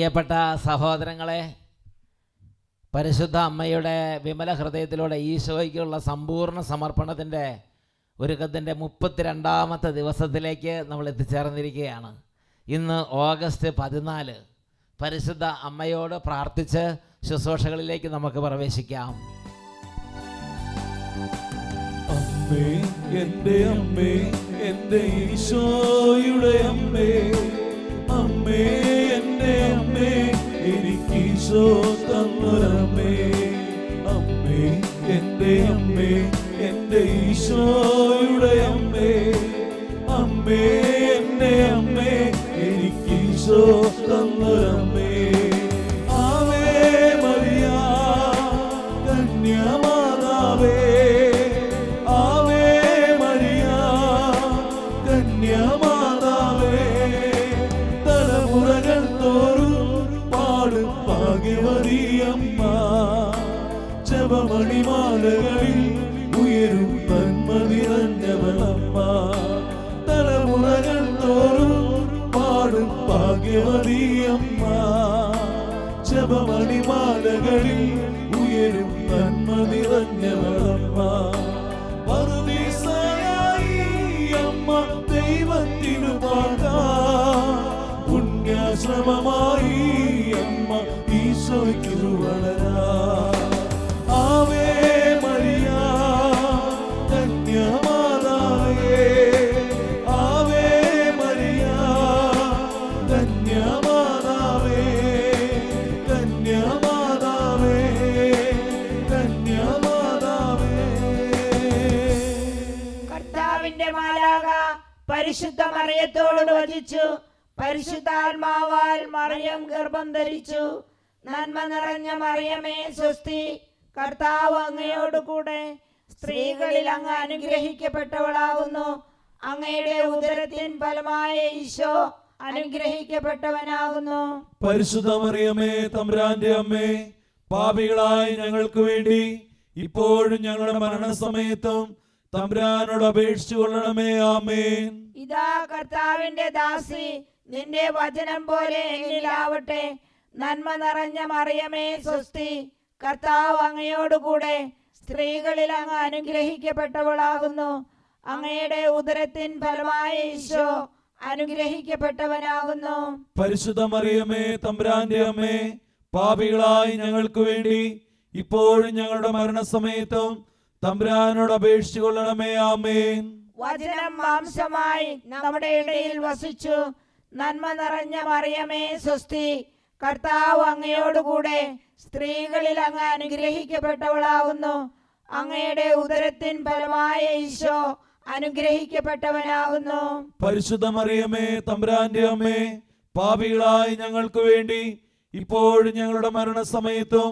പ്രിയപ്പെട്ട സഹോദരങ്ങളെ, പരിശുദ്ധ അമ്മയുടെ വിമല ഹൃദയത്തിലൂടെ ഈശോയ്ക്കുള്ള സമ്പൂർണ്ണ സമർപ്പണത്തിൻ്റെ ഒരുക്കത്തിൻ്റെ 32ാമത്തെ ദിവസത്തിലേക്ക് നമ്മൾ എത്തിച്ചേർന്നിരിക്കുകയാണ്. ഇന്ന് ഓഗസ്റ്റ് 14. പരിശുദ്ധ അമ്മയോട് പ്രാർത്ഥിച്ച് ശുശ്രൂഷകളിലേക്ക് നമുക്ക് പ്രവേശിക്കാം. അമ്മേ, എൻ്റെ അമ്മേ, എൻ്റെ ഈശോയുടെ അമ്മേ, അമ്മേ, എൻ്റെ അമ്മേ, എനിക്ക് ഈശോ തന്നൊരമ്മേ. അമ്മേ, എൻ്റെ അമ്മേ, എൻ്റെ ഈശോയുടെ അമ്മേ, അമ്മേ, എൻ്റെ അമ്മേ, എനിക്ക് ഈശോ തന്നൊരമ്മേ. ആവേ മരിയ കന്യാമാതാവേ, ആവേ മരിയ കന്യാമാതാവേ, തലമുറകൾ തോറും പാടും ഭാഗ്യവതിയമ്മ, ജപമണിമാലകളിൽ ഉയരും നന്മ നിറഞ്ഞവളമ്മ. തലമുറകൾ തോറും പാടും ഭാഗ്യവതിയമ്മ, ജപമണിമാലകളിൽ ഉയരും നന്മ നിറഞ്ഞവളമ്മ. പറുദീസയായി അമ്മ ദൈവത്തിനു പാകാം, പുണ്യാശ്രമമായി അമ്മ ഈശോയ്ക്കു വളരാം. ആവേ മരിയ കന്യാമാതാവേ, ആവേ മരിയ കന്യാമാതാവേ, കന്യാമാതാവേ, കന്യാമാതാവേ. കർത്താവിന്റെ മാലാഖ പരിശുദ്ധ മറിയത്തോട് വചിച്ചു, പരിശുദ്ധാത്മാവാൽ മറിയം ഗർഭം ധരിച്ചു. നന്മ നിറഞ്ഞ മറിയമേ സ്വസ്തി, കർത്താവ് അങ്ങയോട് കൂടെ, സ്ത്രീകളിൽ അങ്ങ് അനുഗ്രഹിക്കപ്പെട്ടവളാകുന്നു. അങ്ങയുടെ ഉദരത്തിൻ ഫലമായ ഈശോ അനുഗ്രഹിക്കപ്പെട്ടവനാകുന്നു. പരിശുദ്ധ മറിയമേ, തമ്പുരാന്റെ അമ്മേ, പാപികളായ ഞങ്ങൾക്ക് വേണ്ടി ഇപ്പോഴും ഞങ്ങളുടെ മരണസമയത്തും തമ്പുരാനോട് അപേക്ഷിച്ചു കൊള്ളണമേ. ആമേൻ. ഇതാ കർത്താവിന്റെ ദാസി, നിന്റെ വചനം പോലെ എന്നിലാവട്ടെ. നന്മ നിറഞ്ഞ മറിയമേ സ്വസ്തി, കർത്താവ് അങ്ങയോട് കൂടെ, സ്ത്രീകളിൽ അങ്ങ് അനുഗ്രഹിക്കപ്പെട്ടവളാകുന്നു. അങ്ങയുടെ ഉദരത്തിൻ ഫലമായ ഈശോ അനുഗ്രഹിക്കപ്പെട്ടവനാകുന്നു. പരിശുദ്ധ മറിയമേ, തമ്പുരാന്റെ അമ്മേ, പാപികളായി ഞങ്ങൾക്ക് വേണ്ടി ഇപ്പോഴും ഞങ്ങളുടെ മരണസമയത്തും തമ്പുരാനോട് അപേക്ഷിച്ചു കൊള്ളണമേ. ആമേൻ. വചനം മാംസമായി നമ്മുടെ ഇടയിൽ വസിച്ചു. നന്മ നിറഞ്ഞ മറിയമേ സ്വസ്തി, കർത്താവ് അങ്ങയോടുകൂടെ, സ്ത്രീകളിൽ അങ്ങ് അനുഗ്രഹിക്കപ്പെട്ടവളാകുന്നു. അങ്ങയുടെ ഉദരത്തിൻ ഫലമായ ഈശോ അനുഗ്രഹിക്കപ്പെട്ടവനാകുന്നു. പരിശുദ്ധ മറിയമേ, തമ്പുരാന്റെ അമ്മേ, പാപികളായി ഞങ്ങൾക്ക് വേണ്ടി ഇപ്പോഴും ഞങ്ങളുടെ മരണസമയത്തും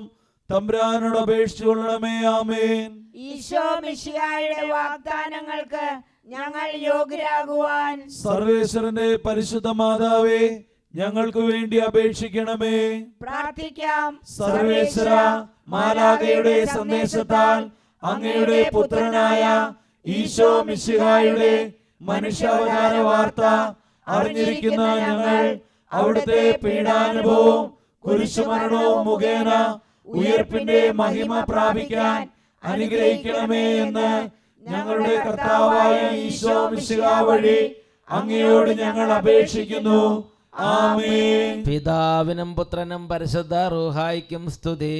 തമ്പുരാനോട് അപേക്ഷിച്ചു കൊള്ളണമേ. ആമേൻ. ഈശോ മിശിഹായുടെ വാഗ്ദാനങ്ങൾക്ക് ഞങ്ങൾ യോഗ്യരാകുവാൻ സർവേശ്വരന്റെ പരിശുദ്ധ മാതാവേ, ഞങ്ങൾക്ക് വേണ്ടി അപേക്ഷിക്കണമേ. പ്രാർത്ഥിക്കാം. സർവേശ്വര, മാലാഖയുടെ സന്ദേശത്താൽ അങ്ങയുടെ പുത്രനായ ഈശോ മിശിഹായുടെ മനുഷ്യാവതാര വാർത്ത അറിഞ്ഞിരിക്കുന്ന ഞങ്ങൾ അവിടുത്തെ പീഡാനുഭവവും കുരിശുമരണവും മുഖേന ഉയർപ്പിന്റെ മഹിമ പ്രാപിക്കാൻ അനുഗ്രഹിക്കണമേ എന്ന് ഞങ്ങളുടെ കർത്താവായ ഈശോ മിശിഹാ വഴി അങ്ങയോട് ഞങ്ങൾ അപേക്ഷിക്കുന്നു. ആമേൻ. പിതാവിനും പുത്രനും പരിശുദ്ധ റൂഹായിക്കും സ്തുതി.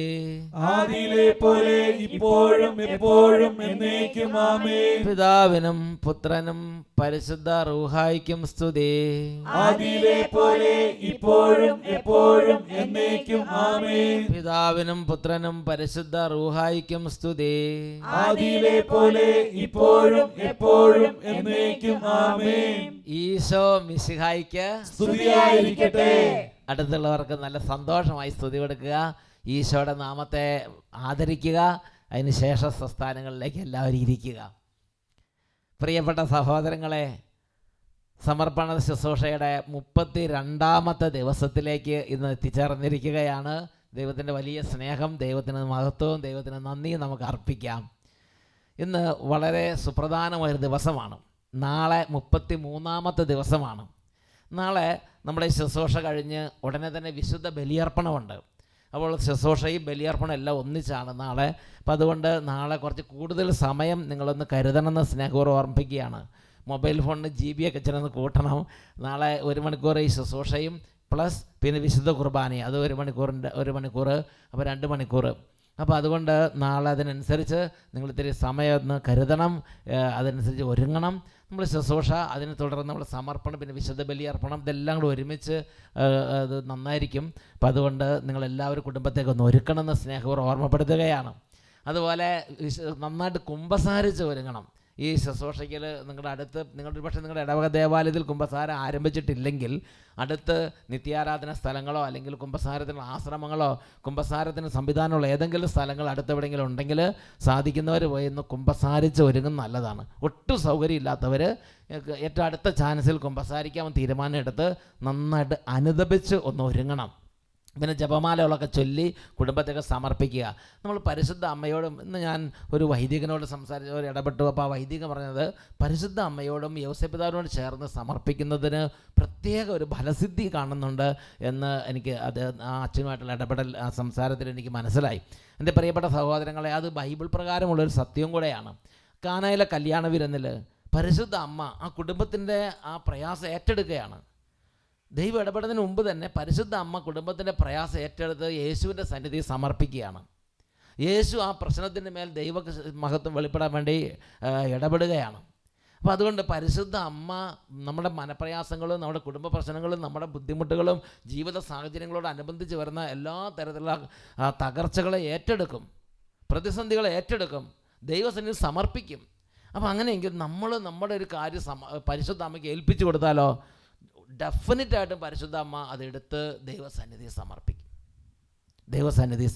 ആദിയിലെ പോലെ ഇപ്പോഴും എപ്പോഴും എന്നേക്കും. ആമേൻ. പിതാവിനും പുത്രനും പരിശുദ്ധ റൂഹായിക്കും സ്തുതി. ആദിയിലെ പോലെ ഇപ്പോഴും എപ്പോഴും എന്നേക്കും. ആമേൻ. പിതാവിനും പുത്രനും പരിശുദ്ധ റൂഹായിക്കും സ്തുതി. ആദിയിലെ പോലെ ഇപ്പോഴും എപ്പോഴും എന്നേക്കും. ആമേൻ. ഈശോ മിശിഹായിക്ക് സ്തുതിയായിരിക്കട്ടെ. അടുത്തുള്ളവർക്ക് നല്ല സന്തോഷമായി സ്തുതി കൊടുക്കുക, ഈശോയുടെ നാമത്തെ ആദരിക്കുക. അതിന് ശേഷം സ്വസ്ഥാനങ്ങളിലേക്ക് എല്ലാവരും ഇരിക്കുക. പ്രിയപ്പെട്ട സഹോദരങ്ങളെ, സമർപ്പണ ശുശ്രൂഷയുടെ 32ാമത്തെ ദിവസത്തിലേക്ക് ഇന്ന് എത്തിച്ചേർന്നിരിക്കുകയാണ്. ദൈവത്തിൻ്റെ വലിയ സ്നേഹം, ദൈവത്തിന് മഹത്വവും, ദൈവത്തിന് നന്ദിയും നമുക്ക് അർപ്പിക്കാം. ഇന്ന് വളരെ സുപ്രധാനമായൊരു ദിവസമാണ്. നാളെ 33ാമത്തെ ദിവസമാണ്. നാളെ നമ്മുടെ ഈ ശുശ്രൂഷ കഴിഞ്ഞ് ഉടനെ തന്നെ വിശുദ്ധ ബലിയർപ്പണമുണ്ട്. അപ്പോൾ ശുശ്രൂഷയും ബലിയർപ്പണം എല്ലാം ഒന്നിച്ചാണ് നാളെ. അപ്പോൾ അതുകൊണ്ട് നാളെ കുറച്ച് കൂടുതൽ സമയം നിങ്ങളൊന്ന് കരുതണമെന്ന് സ്നേഹപൂർവ്വം ഓർമ്മിപ്പിക്കുകയാണ്. മൊബൈൽ ഫോണിന് GB ഒക്കെ ചെന്ന് കൂട്ടണം. നാളെ 1 മണിക്കൂർ ഈ ശുശ്രൂഷയും പ്ലസ് പിന്നെ വിശുദ്ധ കുർബാനയും, അത് 1 മണിക്കൂർ, അപ്പോൾ 2 മണിക്കൂർ. അപ്പോൾ അതുകൊണ്ട് നാളെ അതിനനുസരിച്ച് നിങ്ങൾ ഇത്തിരി സമയം ഒന്ന് കരുതണം, അതനുസരിച്ച് ഒരുങ്ങണം. നമ്മൾ ശുശ്രൂഷ, അതിനെ തുടർന്ന് നമ്മൾ സമർപ്പണം, പിന്നെ വിശുദ്ധ ബലിയർപ്പണം, ഇതെല്ലാം കൂടെ ഒരുമിച്ച് അത് നന്നായിരിക്കും. അപ്പം അതുകൊണ്ട് നിങ്ങളെല്ലാവരും കുടുംബത്തേക്ക് ഒന്ന് ഒരുക്കണമെന്ന് സ്നേഹപൂർവ്വം ഓർമ്മപ്പെടുത്തുകയാണ്. അതുപോലെ നന്നായിട്ട് കുമ്പസാരിച്ച് ഒരുങ്ങണം. ഈ ശുശ്രൂഷയ്ക്ക് നിങ്ങളുടെ പക്ഷേ നിങ്ങളുടെ ഇടവക ദേവാലയത്തിൽ കുമ്പസാരം ആരംഭിച്ചിട്ടില്ലെങ്കിൽ അടുത്ത് നിത്യാരാധന സ്ഥലങ്ങളോ അല്ലെങ്കിൽ കുമ്പസാരത്തിന് ആശ്രമങ്ങളോ കുമ്പസാരത്തിന് സംവിധാനമുള്ള ഏതെങ്കിലും സ്ഥലങ്ങൾ അടുത്തെവിടെയെങ്കിലും ഉണ്ടെങ്കിൽ സാധിക്കുന്നവർ പോയി ഒന്ന് കുമ്പസാരിച്ച് ഒരുങ്ങുന്നത് നല്ലതാണ്. ഒട്ടും സൗകര്യമില്ലാത്തവർ ഏറ്റവും അടുത്ത ചാൻസിൽ കുമ്പസാരിക്കാമെന്ന് തീരുമാനം എടുത്ത് നന്നായിട്ട് അനുദപിച്ച് ഒന്ന് ഒരുങ്ങണം. പിന്നെ ജപമാലകളൊക്കെ ചൊല്ലി കുടുംബത്തേക്ക് സമർപ്പിക്കുക. നമ്മൾ പരിശുദ്ധ അമ്മയോടും, ഇന്ന് ഞാൻ ഒരു വൈദികനോട് ഇടപെട്ടു. അപ്പോൾ ആ വൈദികൻ പറഞ്ഞത് പരിശുദ്ധ അമ്മയോടും യൗസേപ്പിതാവിനോട് ചേർന്ന് സമർപ്പിക്കുന്നതിന് പ്രത്യേക ഒരു ഫലസിദ്ധി കാണുന്നുണ്ട് എന്ന് എനിക്ക് അത് ആ അച്ഛനുമായിട്ടുള്ള ഇടപെടൽ, ആ സംസാരത്തിൽ എനിക്ക് മനസ്സിലായി. എൻ്റെ പ്രിയപ്പെട്ട സഹോദരങ്ങളെ, അത് ബൈബിൾ പ്രകാരമുള്ളൊരു സത്യവും കൂടെയാണ്. കാനായിലെ കല്യാണ വിരുന്നിൽ പരിശുദ്ധ അമ്മ ആ കുടുംബത്തിൻ്റെ ആ പ്രയാസം ഏറ്റെടുക്കുകയാണ്. ദൈവം ഇടപെടുന്നതിന് മുമ്പ് തന്നെ പരിശുദ്ധ അമ്മ കുടുംബത്തിൻ്റെ പ്രയാസം ഏറ്റെടുത്ത് യേശുവിൻ്റെ സന്നിധി സമർപ്പിക്കുകയാണ്. യേശു ആ പ്രശ്നത്തിൻ്റെ മേൽ ദൈവ മഹത്വം വെളിപ്പെടാൻ വേണ്ടി ഇടപെടുകയാണ്. അപ്പോൾ അതുകൊണ്ട് പരിശുദ്ധ അമ്മ നമ്മുടെ മനപ്രയാസങ്ങളും നമ്മുടെ കുടുംബ പ്രശ്നങ്ങളും നമ്മുടെ ബുദ്ധിമുട്ടുകളും ജീവിത സാഹചര്യങ്ങളോടനുബന്ധിച്ച് വരുന്ന എല്ലാ തരത്തിലുള്ള തകർച്ചകളെ ഏറ്റെടുക്കും, പ്രതിസന്ധികളെ ഏറ്റെടുക്കും, ദൈവസന്നിധി സമർപ്പിക്കും. അപ്പോൾ അങ്ങനെയെങ്കിൽ നമ്മൾ നമ്മുടെ ഒരു കാര്യം പരിശുദ്ധ അമ്മയ്ക്ക് ഏൽപ്പിച്ചു കൊടുത്താലോ, ഡെഫിനറ്റായിട്ടും പരിശുദ്ധ അമ്മ അതെടുത്ത് ദൈവസന്നിധി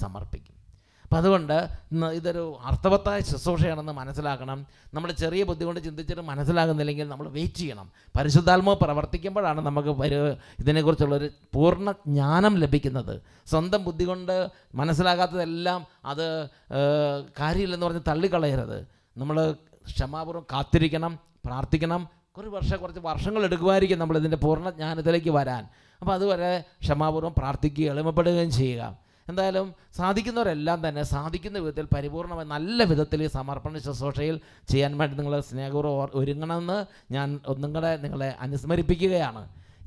സമർപ്പിക്കും. അപ്പം അതുകൊണ്ട് ഇതൊരു അർത്ഥവത്തായ ശുശ്രൂഷയാണെന്ന് മനസ്സിലാക്കണം. നമ്മൾ ചെറിയ ബുദ്ധി കൊണ്ട് ചിന്തിച്ചിട്ട് മനസ്സിലാകുന്നില്ലെങ്കിൽ നമ്മൾ വെയിറ്റ് ചെയ്യണം. പരിശുദ്ധാത്മാവ് പ്രവർത്തിക്കുമ്പോഴാണ് നമുക്ക് ഇതിനെക്കുറിച്ചുള്ളൊരു പൂർണ്ണ ജ്ഞാനം ലഭിക്കുന്നത്. സ്വന്തം ബുദ്ധി കൊണ്ട് മനസ്സിലാകാത്തതെല്ലാം അത് കാര്യമില്ലെന്ന് പറഞ്ഞ് തള്ളിക്കളയരുത്. നമ്മൾ ക്ഷമാപൂർവ്വം കാത്തിരിക്കണം, പ്രാർത്ഥിക്കണം. കുറച്ച് വർഷങ്ങൾ എടുക്കുമായിരിക്കും നമ്മളിതിൻ്റെ പൂർണ്ണ ജ്ഞാനത്തിലേക്ക് വരാൻ. അപ്പോൾ അതുവരെ ക്ഷമാപൂർവ്വം പ്രാർത്ഥിക്കുകയും എളിമപ്പെടുകയും ചെയ്യുക. എന്തായാലും സാധിക്കുന്നവരെല്ലാം തന്നെ സാധിക്കുന്ന വിധത്തിൽ പരിപൂർണമായി നല്ല വിധത്തിൽ ഈ സമർപ്പണ ശുശ്രൂഷയിൽ ചെയ്യാൻ വേണ്ടി നിങ്ങൾ സ്നേഹപൂർവ്വം ഒരുങ്ങണമെന്ന് ഞാൻ ഒന്നും കൂടെ നിങ്ങളെ അനുസ്മരിപ്പിക്കുകയാണ്.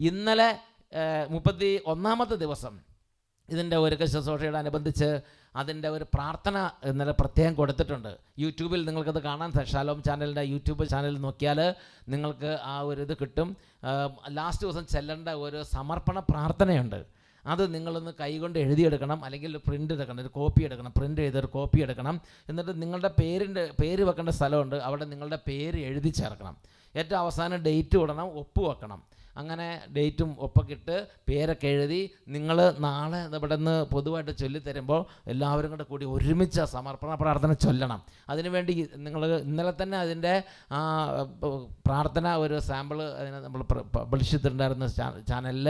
ഇന്നലെ 31-ാമത്തെ ദിവസം ഇതിൻ്റെ ഒരുക്ക ശുശ്രൂഷയോടനുബന്ധിച്ച് അതിൻ്റെ ഒരു പ്രാർത്ഥന ഇന്നലെ പ്രത്യേകം കൊടുത്തിട്ടുണ്ട്. യൂട്യൂബിൽ നിങ്ങൾക്കത് കാണാൻ, ഷാലോം ചാനലിൻ്റെ യൂട്യൂബ് ചാനലിൽ നോക്കിയാൽ നിങ്ങൾക്ക് ആ ഒരു ഇത് കിട്ടും. ലാസ്റ്റ് ദിവസം ചെല്ലേണ്ട ഒരു സമർപ്പണ പ്രാർത്ഥനയുണ്ട്. അത് നിങ്ങളൊന്ന് കൈകൊണ്ട് എഴുതിയെടുക്കണം, അല്ലെങ്കിൽ പ്രിൻ്റ് എടുക്കണം, ഒരു കോപ്പി എടുക്കണം, പ്രിൻ്റ് ചെയ്തൊരു കോപ്പി എടുക്കണം. എന്നിട്ട് നിങ്ങളുടെ പേര് വെക്കേണ്ട സ്ഥലമുണ്ട്, അവിടെ നിങ്ങളുടെ പേര് എഴുതി ചേർക്കണം. ഏറ്റവും അവസാനം ഡേറ്റ് ഇടണം, ഒപ്പ് വെക്കണം. അങ്ങനെ ഡേറ്റും ഒപ്പൊക്കെ ഇട്ട് പേരൊക്കെ എഴുതി നിങ്ങൾ നാളെ ഇവിടെ നിന്ന് പൊതുവായിട്ട് ചൊല്ലിത്തരുമ്പോൾ എല്ലാവരും കൂടെ കൂടി ഒരുമിച്ച് സമർപ്പണ പ്രാർത്ഥന ചൊല്ലണം. അതിനുവേണ്ടി നിങ്ങൾ ഇന്നലെ തന്നെ അതിൻ്റെ പ്രാർത്ഥന ഒരു സാമ്പിൾ അതിന് നമ്മൾ പബ്ലിഷ് ചെയ്തിട്ടുണ്ടായിരുന്ന ചാനലിൽ.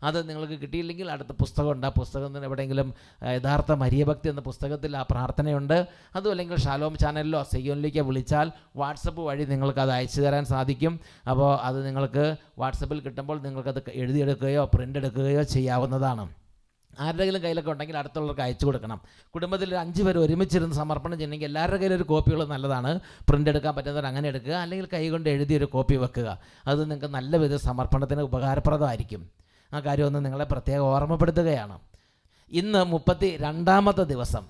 അത് നിങ്ങൾക്ക് കിട്ടിയില്ലെങ്കിൽ അടുത്ത പുസ്തകമുണ്ട്, ആ പുസ്തകത്തിന് എവിടെയെങ്കിലും യഥാർത്ഥ മരിയഭക്തി എന്ന പുസ്തകത്തിൽ ആ പ്രാർത്ഥനയുണ്ട്. അതും അല്ലെങ്കിൽ ഷാലോം ചാനലിലോ സെയ്യോനിലേക്കോ വിളിച്ചാൽ വാട്സപ്പ് വഴി നിങ്ങൾക്കത് അയച്ചു തരാൻ സാധിക്കും. അപ്പോൾ അത് നിങ്ങൾക്ക് വാട്സപ്പിൽ കിട്ടുമ്പോൾ നിങ്ങൾക്കത് എഴുതിയെടുക്കുകയോ പ്രിൻ്റ് എടുക്കുകയോ ചെയ്യാവുന്നതാണ്. ആരുടെയെങ്കിലും കയ്യിലൊക്കെ ഉണ്ടെങ്കിൽ അടുത്തുള്ളവർക്ക് അയച്ചു കൊടുക്കണം. കുടുംബത്തിൽ 5 പേർ ഒരുമിച്ചിരുന്ന് സമർപ്പണം ചെയ്യണമെങ്കിൽ എല്ലാവരുടെ കയ്യിലൊരു കോപ്പികൾ നല്ലതാണ്. പ്രിൻ്റ് എടുക്കാൻ പറ്റുന്നവർ അങ്ങനെ എടുക്കുക, അല്ലെങ്കിൽ കൈ കൊണ്ട് എഴുതിയൊരു കോപ്പി വെക്കുക. അത് നിങ്ങൾക്ക് നല്ല വിധ സമർപ്പണത്തിന് ഉപകാരപ്രദമായിരിക്കും. ആ കാര്യമൊന്ന് നിങ്ങളെ പ്രത്യേകം ഓർമ്മപ്പെടുത്തുകയാണ്. ഇന്ന് 32-ാമത്തെ ദിവസം.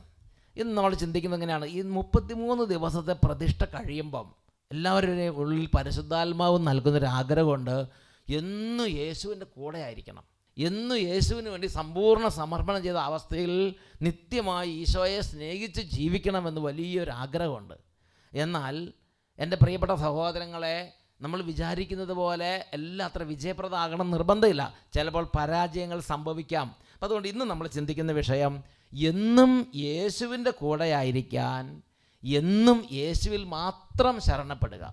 ഇന്ന് നമ്മൾ ചിന്തിക്കുന്നത് എങ്ങനെയാണ്, ഈ 33 ദിവസത്തെ പ്രതിഷ്ഠ കഴിയുമ്പം എല്ലാവരുടെയും ഉള്ളിൽ പരിശുദ്ധാത്മാവ് നൽകുന്നൊരു ആഗ്രഹമുണ്ട്, എന്നും യേശുവിൻ്റെ കൂടെ ആയിരിക്കണം, എന്നും യേശുവിന് വേണ്ടി സമ്പൂർണ്ണ സമർപ്പണം ചെയ്ത അവസ്ഥയിൽ നിത്യമായി ഈശോയെ സ്നേഹിച്ച് ജീവിക്കണമെന്ന് വലിയൊരു ആഗ്രഹമുണ്ട്. എന്നാൽ എൻ്റെ പ്രിയപ്പെട്ട സഹോദരങ്ങളെ, നമ്മൾ വിചാരിക്കുന്നത് പോലെ എല്ലാം അത്ര വിജയപ്രദമാകണം നിർബന്ധമില്ല. ചിലപ്പോൾ പരാജയങ്ങൾ സംഭവിക്കാം. അപ്പം അതുകൊണ്ട് ഇന്ന് നമ്മൾ ചിന്തിക്കുന്ന വിഷയം, എന്നും യേശുവിൻ്റെ കൂടെ ആയിരിക്കാൻ, എന്നും യേശുവിൽ മാത്രം ശരണപ്പെടുക.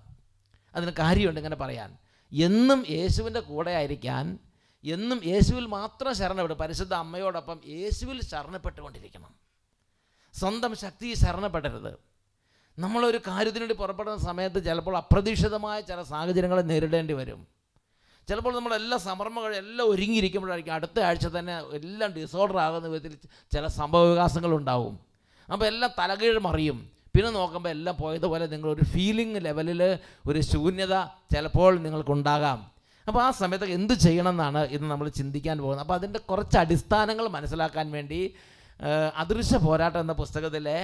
അതിന് കാര്യമുണ്ട് ഇങ്ങനെ പറയാൻ. എന്നും യേശുവിൻ്റെ കൂടെ ആയിരിക്കാൻ, എന്നും യേശുവിൽ മാത്രം ശരണപ്പെടും. പരിശുദ്ധ അമ്മയോടൊപ്പം യേശുവിൽ ശരണപ്പെട്ടുകൊണ്ടിരിക്കണം. സ്വന്തം ശക്തി ശരണപ്പെടരുത്. നമ്മളൊരു കാര്യത്തിനുവേണ്ടി പുറപ്പെടുന്ന സമയത്ത് ചിലപ്പോൾ അപ്രതീക്ഷിതമായ ചില സാഹചര്യങ്ങളെ നേരിടേണ്ടി വരും. ചിലപ്പോൾ നമ്മളെല്ലാം സമർമ്മകൾ എല്ലാം ഒരുങ്ങിയിരിക്കുമ്പോഴായിരിക്കും അടുത്ത ആഴ്ച തന്നെ എല്ലാം ഡിസോർഡർ ആകുന്ന വിധത്തിൽ ചില സംഭവ വികാസങ്ങളുണ്ടാവും. അപ്പോൾ എല്ലാം തലകീഴ് മറിയും. പിന്നെ നോക്കുമ്പോൾ എല്ലാം പോയതുപോലെ നിങ്ങളൊരു ഫീലിംഗ് ലെവലിൽ ഒരു ശൂന്യത ചിലപ്പോൾ നിങ്ങൾക്കുണ്ടാകാം. അപ്പോൾ ആ സമയത്ത് എന്ത് ചെയ്യണമെന്നാണ് ഇന്ന് നമ്മൾ ചിന്തിക്കാൻ പോകുന്നത്. അപ്പോൾ അതിൻ്റെ കുറച്ച് അടിസ്ഥാനങ്ങൾ മനസ്സിലാക്കാൻ വേണ്ടി അദൃശ്യ പോരാട്ടം എന്ന പുസ്തകത്തിലെ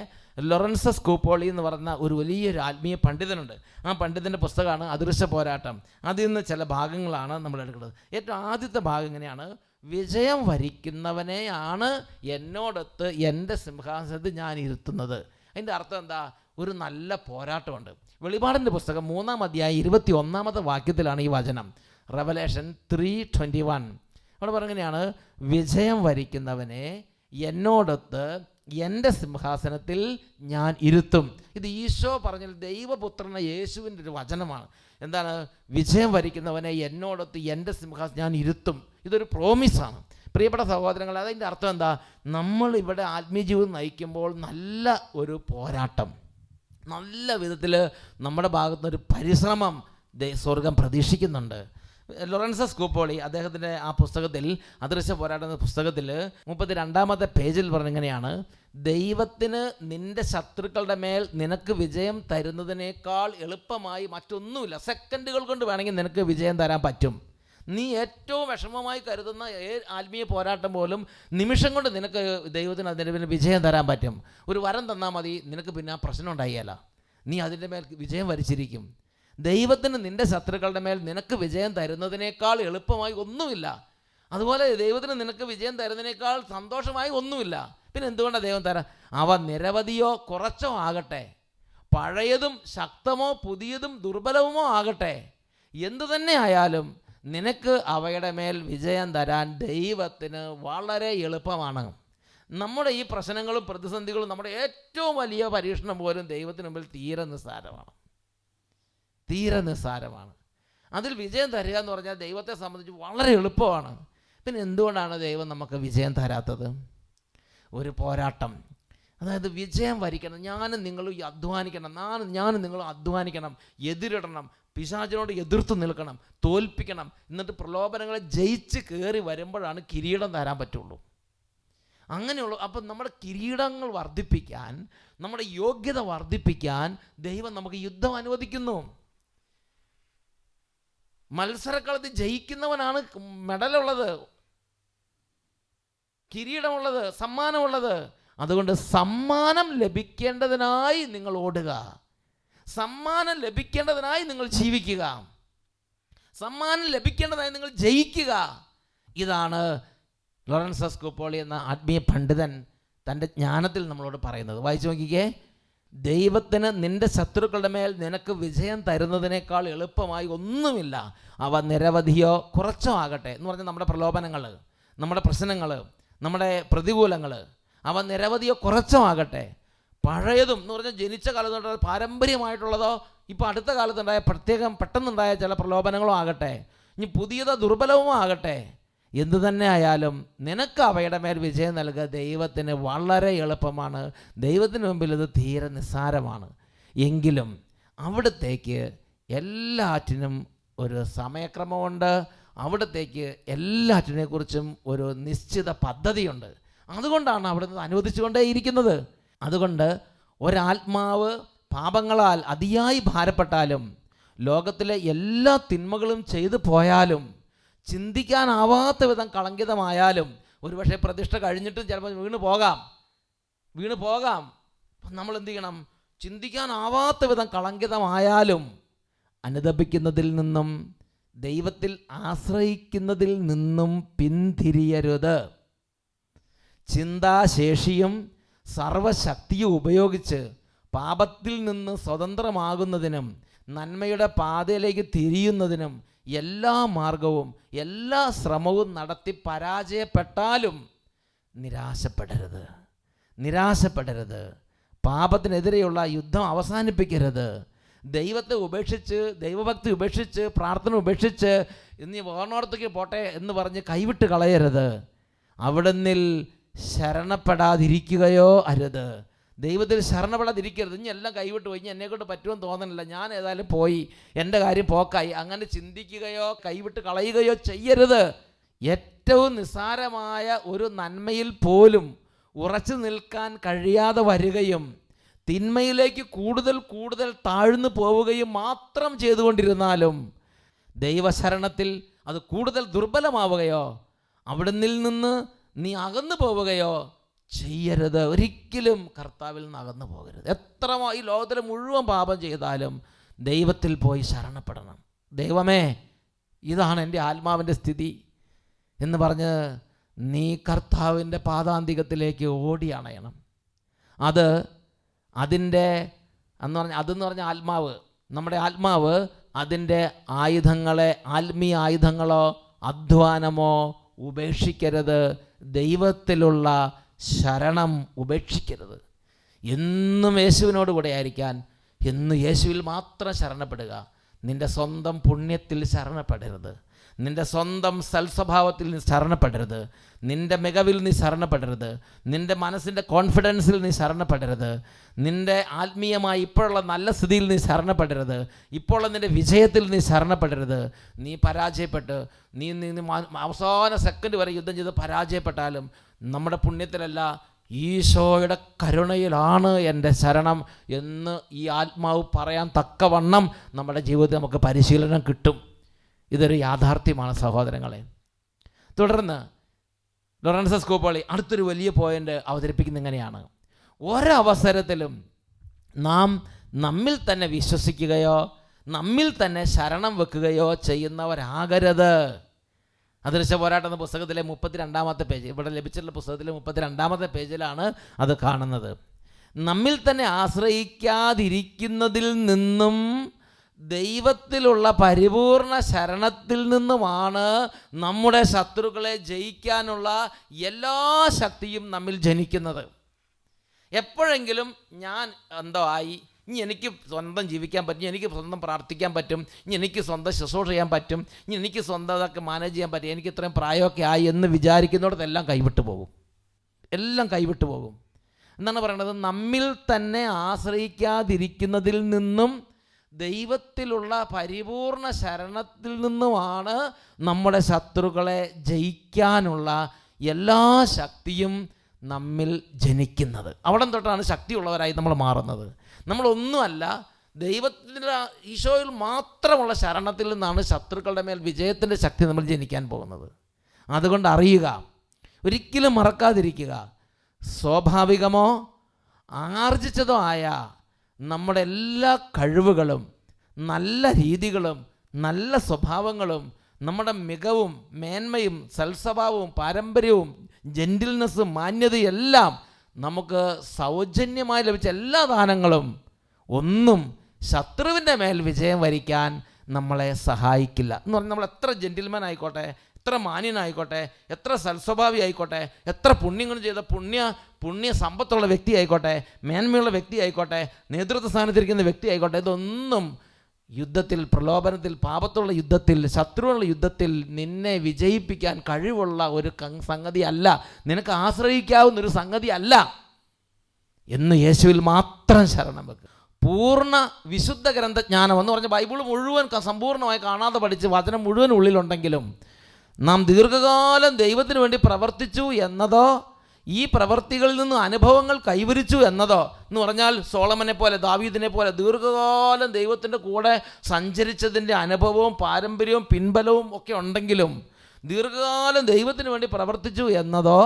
ലോറൻസ് സ്കൂപ്പോളി എന്ന് പറഞ്ഞ ഒരു വലിയൊരു ആത്മീയ പണ്ഡിതനുണ്ട്. ആ പണ്ഡിതൻ്റെ പുസ്തകമാണ് അദൃശ്യ പോരാട്ടം. അതിൽ നിന്ന് ചില ഭാഗങ്ങളാണ് നമ്മൾ എടുക്കുന്നത്. ഏറ്റവും ആദ്യത്തെ ഭാഗം ഇങ്ങനെയാണ്: വിജയം വരിക്കുന്നവനെയാണ് എന്നോടൊത്ത് എൻ്റെ സിംഹാസനത്തിൽ ഞാൻ ഇരുത്തുന്നത്. അതിൻ്റെ അർത്ഥം എന്താ? ഒരു നല്ല പോരാട്ടമുണ്ട്. വെളിപാടിൻ്റെ പുസ്തകം 3-ാം അധ്യായം 21-ാമത്തെ വാക്യത്തിലാണ് ഈ വചനം. റെവലേഷൻ 3:21. അവിടെ പറഞ്ഞെങ്ങനെയാണ്: വിജയം വരിക്കുന്നവനെ എന്നോടൊത്ത് എൻ്റെ സിംഹാസനത്തിൽ ഞാൻ ഇരുത്തും. ഇത് ഈശോ പറഞ്ഞ ദൈവപുത്രന യേശുവിൻ്റെ ഒരു വചനമാണ്. എന്താണ്? വിജയം വരിക്കുന്നവനെ എന്നോടൊത്ത് എൻ്റെ സിംഹാസനം ഞാൻ ഇരുത്തും. ഇതൊരു പ്രോമിസാണ്. പ്രിയപ്പെട്ട സഹോദരങ്ങൾ, അതിൻ്റെ അർത്ഥം എന്താ? നമ്മൾ ഇവിടെ ആത്മീയ ജീവിതം നയിക്കുമ്പോൾ നല്ല ഒരു പോരാട്ടം, നല്ല വിധത്തിൽ നമ്മുടെ ഭാഗത്തുനിന്നൊരു പരിശ്രമം സ്വർഗം പ്രതീക്ഷിക്കുന്നുണ്ട്. ലോറൻസ് സ്കൂപ്പോളി അദ്ദേഹത്തിൻ്റെ ആ പുസ്തകത്തിൽ അദൃശ്യ പോരാട്ടം എന്ന പുസ്തകത്തിൽ 32-ാമത്തെ പേജിൽ പറഞ്ഞിങ്ങനെയാണ്: ദൈവത്തിന് നിൻ്റെ ശത്രുക്കളുടെ മേൽ നിനക്ക് വിജയം തരുന്നതിനേക്കാൾ എളുപ്പമായി മറ്റൊന്നുമില്ല. സെക്കൻഡുകൾ കൊണ്ട് വേണമെങ്കിൽ നിനക്ക് വിജയം തരാൻ പറ്റും. നീ ഏറ്റവും വിഷമമായി കരുതുന്ന ആത്മീയ പോരാട്ടം പോലും നിമിഷം കൊണ്ട് നിനക്ക് ദൈവത്തിന് അതിൻ്റെ പിന്നെ വിജയം തരാൻ പറ്റും. ഒരു വരം തന്നാൽ മതി, നിനക്ക് പിന്നെ ആ പ്രശ്നം ഉണ്ടായില്ല, നീ അതിൻ്റെ മേൽ വിജയം വരിച്ചിരിക്കും. ദൈവത്തിന് നിൻ്റെ ശത്രുക്കളുടെ മേൽ നിനക്ക് വിജയം തരുന്നതിനേക്കാൾ എളുപ്പമായി ഒന്നുമില്ല. അതുപോലെ ദൈവത്തിന് നിനക്ക് വിജയം തരുന്നതിനേക്കാൾ സന്തോഷമായി ഒന്നുമില്ല. പിന്നെ എന്തുകൊണ്ടാണ് ദൈവം തരാം? അവ നിരവധിയോ കുറച്ചോ ആകട്ടെ, പഴയതും ശക്തമോ പുതിയതും ദുർബലവുമോ ആകട്ടെ, എന്തു തന്നെ ആയാലും നിനക്ക് അവയുടെ മേൽ വിജയം തരാൻ ദൈവത്തിന് വളരെ എളുപ്പമാണ്. നമ്മുടെ ഈ പ്രശ്നങ്ങളും പ്രതിസന്ധികളും, നമ്മുടെ ഏറ്റവും വലിയ പരീക്ഷണം പോലും ദൈവത്തിന് മുമ്പിൽ തീരെ നിസ്സാരമാണ്. അതിൽ വിജയം തരിക എന്ന് പറഞ്ഞാൽ ദൈവത്തെ സംബന്ധിച്ച് വളരെ എളുപ്പമാണ്. പിന്നെ എന്തുകൊണ്ടാണ് ദൈവം നമുക്ക് വിജയം തരാത്തത്? ഒരു പോരാട്ടം, അതായത് വിജയം വരിക്കണം. ഞാനും നിങ്ങളും അധ്വാനിക്കണം, ഞാനും നിങ്ങളും അധ്വാനിക്കണം, എതിരിടണം, പിശാചിനോട് എതിർത്ത് നിൽക്കണം, തോൽപ്പിക്കണം. എന്നിട്ട് പ്രലോഭനങ്ങളെ ജയിച്ച് കയറി വരുമ്പോഴാണ് കിരീടം തരാൻ പറ്റുള്ളൂ. അങ്ങനെയുള്ളൂ. അപ്പം നമ്മുടെ കിരീടങ്ങൾ വർദ്ധിപ്പിക്കാൻ, നമ്മുടെ യോഗ്യത വർദ്ധിപ്പിക്കാൻ ദൈവം നമുക്ക് യുദ്ധം അനുവദിക്കുന്നു. മത്സരക്കളത്തിൽ ജയിക്കുന്നവനാണ് മെഡലുള്ളത്, കിരീടമുള്ളത്, സമ്മാനമുള്ളത്. അതുകൊണ്ട് സമ്മാനം ലഭിക്കേണ്ടതിനായി നിങ്ങൾ ഓടുക, സമ്മാനം ലഭിക്കേണ്ടതിനായി നിങ്ങൾ ജീവിക്കുക, സമ്മാനം ലഭിക്കേണ്ടതിനായി നിങ്ങൾ ജയിക്കുക. ഇതാണ് ലോറൻസ് സ്കൂപ്പോളി എന്ന ആത്മീയ പണ്ഡിതൻ തൻ്റെ ജ്ഞാനത്തിൽ നമ്മളോട് പറയുന്നത്. വായിച്ചു നോക്കിക്കേ: ദൈവത്തിന് നിൻ്റെ ശത്രുക്കളുടെ മേൽ നിനക്ക് വിജയം തരുന്നതിനേക്കാൾ എളുപ്പമായി ഒന്നുമില്ല. അവ നിരവധിയോ കുറച്ചോ ആകട്ടെ എന്ന് പറഞ്ഞാൽ നമ്മുടെ പ്രലോഭനങ്ങൾ, നമ്മുടെ പ്രശ്നങ്ങൾ, നമ്മുടെ പ്രതികൂലങ്ങൾ, അവ നിരവധിയോ കുറച്ചോ ആകട്ടെ, പഴയതും എന്ന് പറഞ്ഞാൽ ജനിച്ച കാലത്തുണ്ടായ പാരമ്പര്യമായിട്ടുള്ളതോ ഇപ്പോൾ അടുത്ത കാലത്തുണ്ടായ പെട്ടെന്നുണ്ടായ ചില പ്രലോഭനങ്ങളോ ആകട്ടെ, ഇനി പുതിയതോ ദുർബലവുമോ ആകട്ടെ, എന്തു തന്നെ ആയാലും നിനക്ക് അവയുടെ മേൽ വിജയം നൽകുക ദൈവത്തിന് വളരെ എളുപ്പമാണ്. ദൈവത്തിന് മുമ്പിൽ ഇത് തീരെ നിസ്സാരമാണ്. എങ്കിലും അവിടത്തേക്ക് എല്ലാറ്റിനും ഒരു സമയക്രമമുണ്ട്, അവിടത്തേക്ക് എല്ലാറ്റിനെക്കുറിച്ചും ഒരു നിശ്ചിത പദ്ധതിയുണ്ട്. അതുകൊണ്ടാണ് അവിടുന്ന് അനുവദിച്ചുകൊണ്ടേയിരിക്കുന്നത്. അതുകൊണ്ട് ഒരാത്മാവ് പാപങ്ങളാൽ അതിയായി ഭാരപ്പെട്ടാലും, ലോകത്തിലെ എല്ലാ തിന്മകളും ചെയ്തു പോയാലും, ചിന്തിക്കാനാവാത്ത വിധം കളങ്കിതമായാലും, ഒരുപക്ഷെ പ്രതിഷ്ഠ കഴിഞ്ഞിട്ടും ചിലപ്പോൾ വീണ് പോകാം. നമ്മൾ എന്ത് ചെയ്യണം? ചിന്തിക്കാനാവാത്ത വിധം കളങ്കിതമായാലും അനുതപിക്കുന്നതിൽ നിന്നും ദൈവത്തിൽ ആശ്രയിക്കുന്നതിൽ നിന്നും പിന്തിരിയരുത്. ചിന്താശേഷിയും സർവശക്തിയും ഉപയോഗിച്ച് പാപത്തിൽ നിന്ന് സ്വതന്ത്രമാകുന്നതിനും നന്മയുടെ പാതയിലേക്ക് തിരിയുന്നതിനും എല്ലാ മാർഗവും എല്ലാ ശ്രമവും നടത്തി പരാജയപ്പെട്ടാലും നിരാശപ്പെടരുത്. പാപത്തിനെതിരെയുള്ള യുദ്ധം അവസാനിപ്പിക്കരുത്. ദൈവത്തെ ഉപേക്ഷിച്ച്, ദൈവഭക്തി ഉപേക്ഷിച്ച്, പ്രാർത്ഥന ഉപേക്ഷിച്ച് ഇനി വേർണോടത്തേക്ക് പോട്ടെ എന്ന് പറഞ്ഞ് കൈവിട്ട് കളയരുത്. അവിടുന്നിൽ ശരണപ്പെടാതിരിക്കുകയോ അരുത്. ദൈവത്തിൽ ശരണപ്പെടാതിരിക്കരുത്. ഇനി എല്ലാം കൈവിട്ട് പോയി, ഇനി എന്നെക്കൊണ്ട് പറ്റുമെന്ന് തോന്നുന്നില്ല, ഞാൻ ഏതായാലും പോയി, എൻ്റെ കാര്യം പോക്കായി, അങ്ങനെ ചിന്തിക്കുകയോ കൈവിട്ട് കളയുകയോ ചെയ്യരുത്. ഏറ്റവും നിസ്സാരമായ ഒരു നന്മയിൽ പോലും ഉറച്ചു നിൽക്കാൻ കഴിയാതെ വരികയും തിന്മയിലേക്ക് കൂടുതൽ കൂടുതൽ താഴ്ന്നു പോവുകയും മാത്രം ചെയ്തുകൊണ്ടിരുന്നാലും ദൈവശരണത്തിൽ അത് കൂടുതൽ ദുർബലമാവുകയോ അവിടുന്നിൽ നിന്ന് നീ അകന്നു പോവുകയോ ചെയ്യരുത്. ഒരിക്കലും കർത്താവിൽ നിന്ന് അകന്നു പോകരുത്. എത്ര ഈ ലോകത്തിൽ മുഴുവൻ പാപം ചെയ്താലും ദൈവത്തിൽ പോയി ശരണപ്പെടണം. ദൈവമേ, ഇതാണ് എൻ്റെ ആത്മാവിൻ്റെ സ്ഥിതി എന്ന് പറഞ്ഞ് നീ കർത്താവിൻ്റെ പാദാന്തികത്തിലേക്ക് ഓടി അണയണം. അതെന്ന് പറഞ്ഞ ആത്മാവ്, നമ്മുടെ ആത്മാവ് അതിൻ്റെ ആയുധങ്ങളെ, ആത്മീയ ആയുധങ്ങളോ അധ്വാനമോ ഉപേക്ഷിക്കരുത്. ദൈവത്തിലുള്ള ശരണം ഉപേക്ഷിക്കരുത്. എന്നും യേശുവിനോട് കൂടെ ആയിരിക്കാൻ, എന്നും യേശുവിൽ മാത്രം ശരണപ്പെടുക. നിൻ്റെ സ്വന്തം പുണ്യത്തിൽ ശരണപ്പെടരുത്. നിൻ്റെ സ്വന്തം സൽസ്വഭാവത്തിൽ നീ ശരണപ്പെടരുത്. നിൻ്റെ മികവിൽ നീ ശരണപ്പെടരുത്. നിൻ്റെ മനസ്സിൻ്റെ കോൺഫിഡൻസിൽ നീ ശരണപ്പെടരുത്. നിൻ്റെ ആത്മീയമായി ഇപ്പോഴുള്ള നല്ല സ്ഥിതിയിൽ നീ ശരണപ്പെടരുത്. ഇപ്പോഴുള്ള നിൻ്റെ വിജയത്തിൽ നീ ശരണപ്പെടരുത്. നീ പരാജയപ്പെട്ട് നീ അവസാന സെക്കൻഡ് വരെ യുദ്ധം ചെയ്ത് പരാജയപ്പെട്ടാലും നമ്മുടെ പുണ്യത്തിലല്ല, ഈശോയുടെ കരുണയിലാണ് എൻ്റെ ശരണം എന്ന് ഈ ആത്മാവ് പറയാൻ തക്കവണ്ണം നമ്മുടെ ജീവിതത്തിൽ നമുക്ക് പരിശീലനം കിട്ടും. ഇതൊരു യാഥാർത്ഥ്യമാണ് സഹോദരങ്ങളെ. തുടർന്ന് ലോറൻസ് സ്കൂപ്പോളി അടുത്തൊരു വലിയ പോയിൻ്റ് അവതരിപ്പിക്കുന്നത് ഇങ്ങനെയാണ്: ഒരവസരത്തിലും നാം നമ്മിൽ തന്നെ വിശ്വസിക്കുകയോ നമ്മിൽ തന്നെ ശരണം വെക്കുകയോ ചെയ്യുന്നവരാകരുത്. അദൃശ്യ പോരാട്ടം എന്ന പുസ്തകത്തിലെ 32-ാമത്തെ പേജ്, ഇവിടെ ലഭിച്ചിട്ടുള്ള പുസ്തകത്തിലെ 32-ാമത്തെ പേജിലാണ് അത് കാണുന്നത്. നമ്മിൽ തന്നെ ആശ്രയിക്കാതിരിക്കുന്നതിൽ നിന്നും ദൈവത്തിലുള്ള പരിപൂർണ ശരണത്തിൽ നിന്നുമാണ് നമ്മുടെ ശത്രുക്കളെ ജയിക്കാനുള്ള എല്ലാ ശക്തിയും നമ്മിൽ ജനിക്കുന്നത്. എപ്പോഴെങ്കിലും ഞാൻ എന്തോ ആയി, ഇനി എനിക്ക് സ്വന്തം ജീവിക്കാൻ പറ്റും, എനിക്ക് സ്വന്തം പ്രാർത്ഥിക്കാൻ പറ്റും, ഇനി എനിക്ക് സ്വന്തം ശുശ്രൂഷ ചെയ്യാൻ പറ്റും, ഇനി എനിക്ക് സ്വന്തം അതൊക്കെ മാനേജ് ചെയ്യാൻ പറ്റും, എനിക്ക് ഇത്രയും പ്രായമൊക്കെ ആയി എന്ന് വിചാരിക്കുന്നിടത്തെല്ലാം കൈവിട്ടു പോകും. എല്ലാം കൈവിട്ടു പോകും. എന്താണ് പറയണത്? നമ്മിൽ തന്നെ ആശ്രയിക്കാതിരിക്കുന്നതിൽ നിന്നും ദൈവത്തിലുള്ള പരിപൂർണ ശരണത്തിൽ നിന്നുമാണ് നമ്മുടെ ശത്രുക്കളെ ജയിക്കാനുള്ള എല്ലാ ശക്തിയും നമ്മിൽ ജനിക്കുന്നത്. അവിടെ തൊട്ടാണ് ശക്തിയുള്ളവരായി നമ്മൾ മാറുന്നത്. നമ്മളൊന്നുമല്ല, ദൈവത്തിൻ്റെ ഈശോയിൽ മാത്രമുള്ള ശരണത്തിൽ നിന്നാണ് ശത്രുക്കളുടെ മേൽ വിജയത്തിൻ്റെ ശക്തി നമ്മൾ ജനിക്കാൻ പോകുന്നത്. അതുകൊണ്ട് അറിയുക, ഒരിക്കലും മറക്കാതിരിക്കുക, സ്വാഭാവികമോ ആർജിച്ചതോ ആയ നമ്മുടെ എല്ലാ കഴിവുകളും നല്ല രീതികളും നല്ല സ്വഭാവങ്ങളും നമ്മുടെ മികവും മേന്മയും സൽസ്വഭാവവും പാരമ്പര്യവും ജെൻറ്റിൽനെസ്സും മാന്യതയെല്ലാം നമുക്ക് സൗജന്യമായി ലഭിച്ച എല്ലാ ദാനങ്ങളും ഒന്നും ശത്രുവിൻ്റെ മേൽ വിജയം വരിക്കാൻ നമ്മളെ സഹായിക്കില്ല. എന്ന് പറഞ്ഞാൽ നമ്മൾ എത്ര ജെൻറ്റിൽമാൻ ആയിക്കോട്ടെ, എത്ര മാന്യനായിക്കോട്ടെ, എത്ര സൽസ്വഭാവി ആയിക്കോട്ടെ, എത്ര പുണ്യങ്ങൾ ചെയ്ത പുണ്യ സമ്പത്തുള്ള വ്യക്തി ആയിക്കോട്ടെ, മേന്മയുള്ള വ്യക്തി ആയിക്കോട്ടെ, നേതൃത്വ സ്ഥാനത്തിരിക്കുന്ന വ്യക്തി ആയിക്കോട്ടെ, ഇതൊന്നും യുദ്ധത്തിൽ, പ്രലോഭനത്തിൽ, പാപത്തുള്ള യുദ്ധത്തിൽ, ശത്രുവുള്ള യുദ്ധത്തിൽ നിന്നെ വിജയിപ്പിക്കാൻ കഴിവുള്ള ഒരു സംഗതി അല്ല, നിനക്ക് ആശ്രയിക്കാവുന്നൊരു സംഗതി അല്ല എന്ന് യേശുവിൽ മാത്രം ശരണം വെക്കുക. പൂർണ്ണ വിശുദ്ധ ഗ്രന്ഥജ്ഞാനം എന്ന് പറഞ്ഞാൽ ബൈബിൾ മുഴുവൻ സമ്പൂർണ്ണമായി കാണാതെ പഠിച്ച് വചനം മുഴുവൻ ഉള്ളിലുണ്ടെങ്കിലും നാം ദീർഘകാലം ദൈവത്തിന് വേണ്ടി പ്രവർത്തിച്ചു എന്നതോ ഈ പ്രവർത്തികളിൽ നിന്ന് അനുഭവങ്ങൾ കൈവരിച്ചു എന്നതോ എന്ന് പറഞ്ഞാൽ സോളമനെ പോലെ, ദാവീദിനെ പോലെ ദീർഘകാലം ദൈവത്തിൻ്റെ കൂടെ സഞ്ചരിച്ചതിൻ്റെ അനുഭവവും പാരമ്പര്യവും പിൻബലവും ഒക്കെ ഉണ്ടെങ്കിലും ദീർഘകാലം ദൈവത്തിന് വേണ്ടി പ്രവർത്തിച്ചു എന്നതോ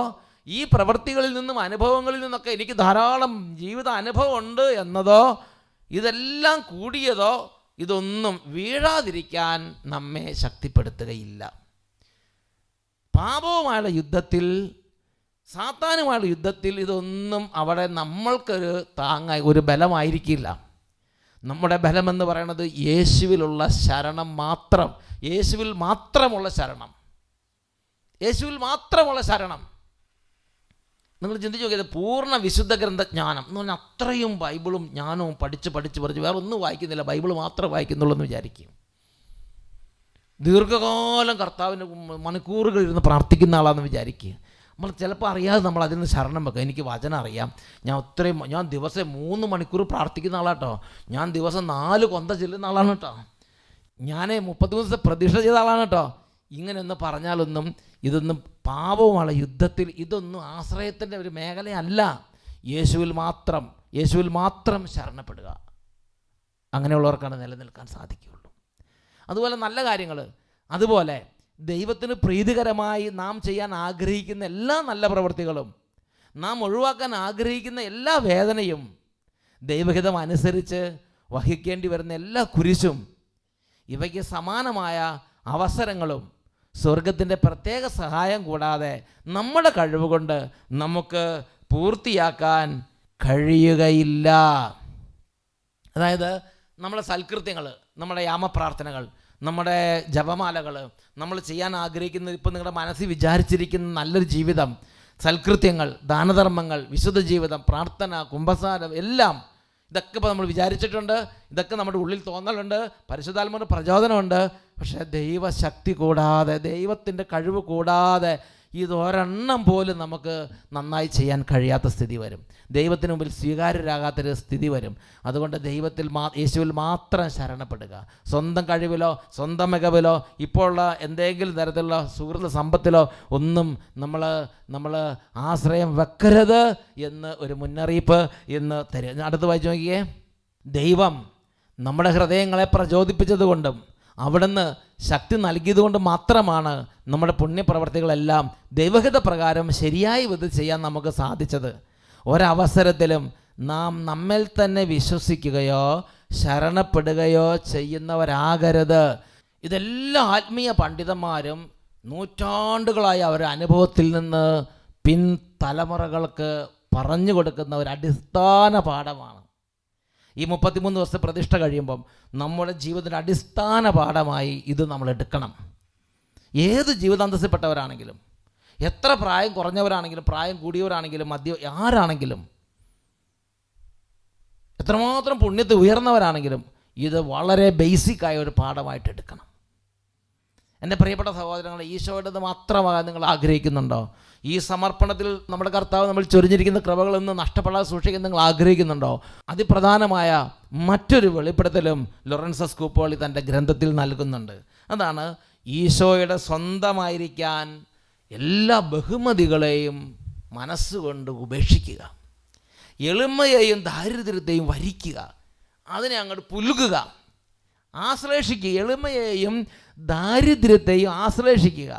ഈ പ്രവർത്തികളിൽ നിന്നും അനുഭവങ്ങളിൽ നിന്നൊക്കെ എനിക്ക് ധാരാളം ജീവിത അനുഭവം ഉണ്ട് എന്നതോ ഇതെല്ലാം കൂടിയതോ ഇതൊന്നും വീഴാതിരിക്കാൻ നമ്മെ ശക്തിപ്പെടുത്തുകയില്ല. പാപവുമായുള്ള യുദ്ധത്തിൽ, സാത്താനുമായുള്ള യുദ്ധത്തിൽ ഇതൊന്നും അവിടെ നമ്മൾക്കൊരു താങ്ങായി ഒരു ബലമായിരിക്കില്ല. നമ്മുടെ ബലമെന്ന് പറയുന്നത് യേശുവിലുള്ള ശരണം മാത്രം, യേശുവിൽ മാത്രമുള്ള ശരണം, യേശുവിൽ മാത്രമുള്ള ശരണം. നിങ്ങൾ ചിന്തിച്ച് നോക്കിയത് പൂർണ്ണ വിശുദ്ധ ഗ്രന്ഥജ്ഞാനം എന്ന് പറഞ്ഞാൽ അത്രയും ബൈബിളും ജ്ഞാനവും പഠിച്ച് വേറെ ഒന്നും വായിക്കുന്നില്ല, ബൈബിൾ മാത്രമേ വായിക്കുന്നുള്ളൂ എന്ന് വിചാരിക്കും. ദീർഘകാലം കർത്താവിന് മണിക്കൂറുകൾ ഇരുന്ന് പ്രാർത്ഥിക്കുന്ന ആളാണെന്ന് വിചാരിക്കുക. നമ്മൾ ചിലപ്പോൾ അറിയാതെ നമ്മൾ അതിൽ നിന്ന് ശരണം വെക്കുക. എനിക്ക് വചനം അറിയാം, ഞാൻ ദിവസം 3 മണിക്കൂർ പ്രാർത്ഥിക്കുന്ന ആളാട്ടോ, ഞാൻ ദിവസം 4 കൊന്ത ചെല്ലുന്ന ആളാണ് കേട്ടോ, ഞാൻ 30 ദിവസം പ്രതീക്ഷ ചെയ്ത ആളാണ് കേട്ടോ. ഇങ്ങനെയൊന്ന് പറഞ്ഞാലൊന്നും ഇതൊന്നും പാപവുമാണ്. യുദ്ധത്തിൽ ഇതൊന്നും ആശ്രയത്തിൻ്റെ ഒരു മേഖലയല്ല. യേശുവിൽ മാത്രം ശരണപ്പെടുക. അങ്ങനെയുള്ളവർക്കാണ് നിലനിൽക്കാൻ സാധിക്കുകയുള്ളൂ. അതുപോലെ നല്ല കാര്യങ്ങൾ, അതുപോലെ ദൈവത്തിന് പ്രീതികരമായി നാം ചെയ്യാൻ ആഗ്രഹിക്കുന്ന എല്ലാ നല്ല പ്രവൃത്തികളും, നാം ഒഴിവാക്കാൻ ആഗ്രഹിക്കുന്ന എല്ലാ വേദനയും, ദൈവഹിതം അനുസരിച്ച് വഹിക്കേണ്ടി വരുന്ന എല്ലാ കുരിശും, ഇവയ്ക്ക് സമാനമായ അവസരങ്ങളും സ്വർഗത്തിൻ്റെ പ്രത്യേക സഹായം കൂടാതെ നമ്മുടെ കഴിവുകൊണ്ട് നമുക്ക് പൂർത്തിയാക്കാൻ കഴിയുകയില്ല. അതായത് നമ്മുടെ സൽകൃത്യങ്ങൾ, നമ്മുടെ യാമപ്രാർത്ഥനകൾ, നമ്മുടെ ജപമാലകൾ, നമ്മൾ ചെയ്യാൻ ആഗ്രഹിക്കുന്നത്, ഇപ്പോൾ നിങ്ങളുടെ മനസ്സിൽ വിചാരിച്ചിരിക്കുന്ന നല്ലൊരു ജീവിതം, സൽകൃത്യങ്ങൾ, ദാനധർമ്മങ്ങൾ, വിശുദ്ധ ജീവിതം, പ്രാർത്ഥന, കുമ്പസാരം, എല്ലാം ഇതൊക്കെ ഇപ്പോൾ നമ്മൾ വിചാരിച്ചിട്ടുണ്ട്, ഇതൊക്കെ നമ്മുടെ ഉള്ളിൽ തോന്നലുണ്ട്, പരിശുദ്ധാത്മാവിൻ്റെ പ്രചോദനമുണ്ട്. പക്ഷേ ദൈവശക്തി കൂടാതെ, ദൈവത്തിൻ്റെ കഴിവ് കൂടാതെ ഇതൊരെണ്ണം പോലും നമുക്ക് നന്നായി ചെയ്യാൻ കഴിയാത്ത സ്ഥിതി വരും. ദൈവത്തിന് മുമ്പിൽ സ്വീകാര്യരാകാത്തൊരു സ്ഥിതി വരും. അതുകൊണ്ട് യേശുവിൽ മാത്രം ശരണപ്പെടുക. സ്വന്തം കഴിവിലോ സ്വന്തം മികവിലോ ഇപ്പോൾ ഉള്ള എന്തെങ്കിലും തരത്തിലുള്ള സുഹൃത്ത് സമ്പത്തിലോ ഒന്നും നമ്മൾ ആശ്രയം വെക്കരുത് എന്ന് ഒരു മുന്നറിയിപ്പ് ഇന്ന് തരും. അടുത്ത് വായിച്ചു നോക്കിയേ. ദൈവം നമ്മുടെ ഹൃദയങ്ങളെ പ്രചോദിപ്പിച്ചതുകൊണ്ടും അവിടുന്ന് ശക്തി നൽകിയതുകൊണ്ട് മാത്രമാണ് നമ്മുടെ പുണ്യപ്രവർത്തികളെല്ലാം ദൈവഹിത പ്രകാരം ശരിയായി വിധം ചെയ്യാൻ നമുക്ക് സാധിച്ചത്. ഒരവസരത്തിലും നാം നമ്മിൽ തന്നെ വിശ്വസിക്കുകയോ ശരണപ്പെടുകയോ ചെയ്യുന്നവരാകരുത്. ഇതെല്ലാം ആത്മീയ പണ്ഡിതന്മാരും നൂറ്റാണ്ടുകളായി അവരുടെ അനുഭവത്തിൽ നിന്ന് പിൻതലമുറകൾക്ക് പറഞ്ഞു കൊടുക്കുന്ന ഒരു അടിസ്ഥാന പാഠമാണ്. ഈ 33 ദിവസത്തെ പ്രതിഷ്ഠ കഴിയുമ്പം നമ്മുടെ ജീവിതത്തിൻ്റെ അടിസ്ഥാന പാഠമായി ഇത് നമ്മൾ എടുക്കണം. ഏത് ജീവിതാന്തസ്സിൽപ്പെട്ടവരാണെങ്കിലും, എത്ര പ്രായം കുറഞ്ഞവരാണെങ്കിലും, പ്രായം കൂടിയവരാണെങ്കിലും, ആരാണെങ്കിലും, എത്രമാത്രം പുണ്യത്തിൽ ഉയർന്നവരാണെങ്കിലും ഇത് വളരെ ബേസിക്കായ ഒരു പാഠമായിട്ട് എടുക്കണം. എൻ്റെ പ്രിയപ്പെട്ട സഹോദരങ്ങളെ, ഈശോയുടേത് മാത്രമാകാൻ നിങ്ങൾ ആഗ്രഹിക്കുന്നുണ്ടോ? ഈ സമർപ്പണത്തിൽ നമ്മുടെ കർത്താവ് നമ്മൾ ചൊരിഞ്ഞിരിക്കുന്ന കൃപകളൊന്നും നഷ്ടപ്പെടാതെ സൂക്ഷിക്കാൻ നിങ്ങൾ ആഗ്രഹിക്കുന്നുണ്ടോ? അതിപ്രധാനമായ മറ്റൊരു വെളിപ്പെടുത്തലും ലോറൻസോ സ്കൂപ്പോളി തൻ്റെ ഗ്രന്ഥത്തിൽ നൽകുന്നുണ്ട്. അതാണ് ഈശോയുടെ സ്വന്തമായിരിക്കാൻ എല്ലാ ബഹുമതികളെയും മനസ്സുകൊണ്ട് ഉപേക്ഷിക്കുക, എളിമയെയും ദാരിദ്ര്യത്തെയും വരിക്കുക, അതിനെ അങ്ങോട്ട് പുലുകുക, ആശ്ലേഷിക്കുക. എളിമയെയും ദാരിദ്ര്യത്തെയും ആശ്ലേഷിക്കുക.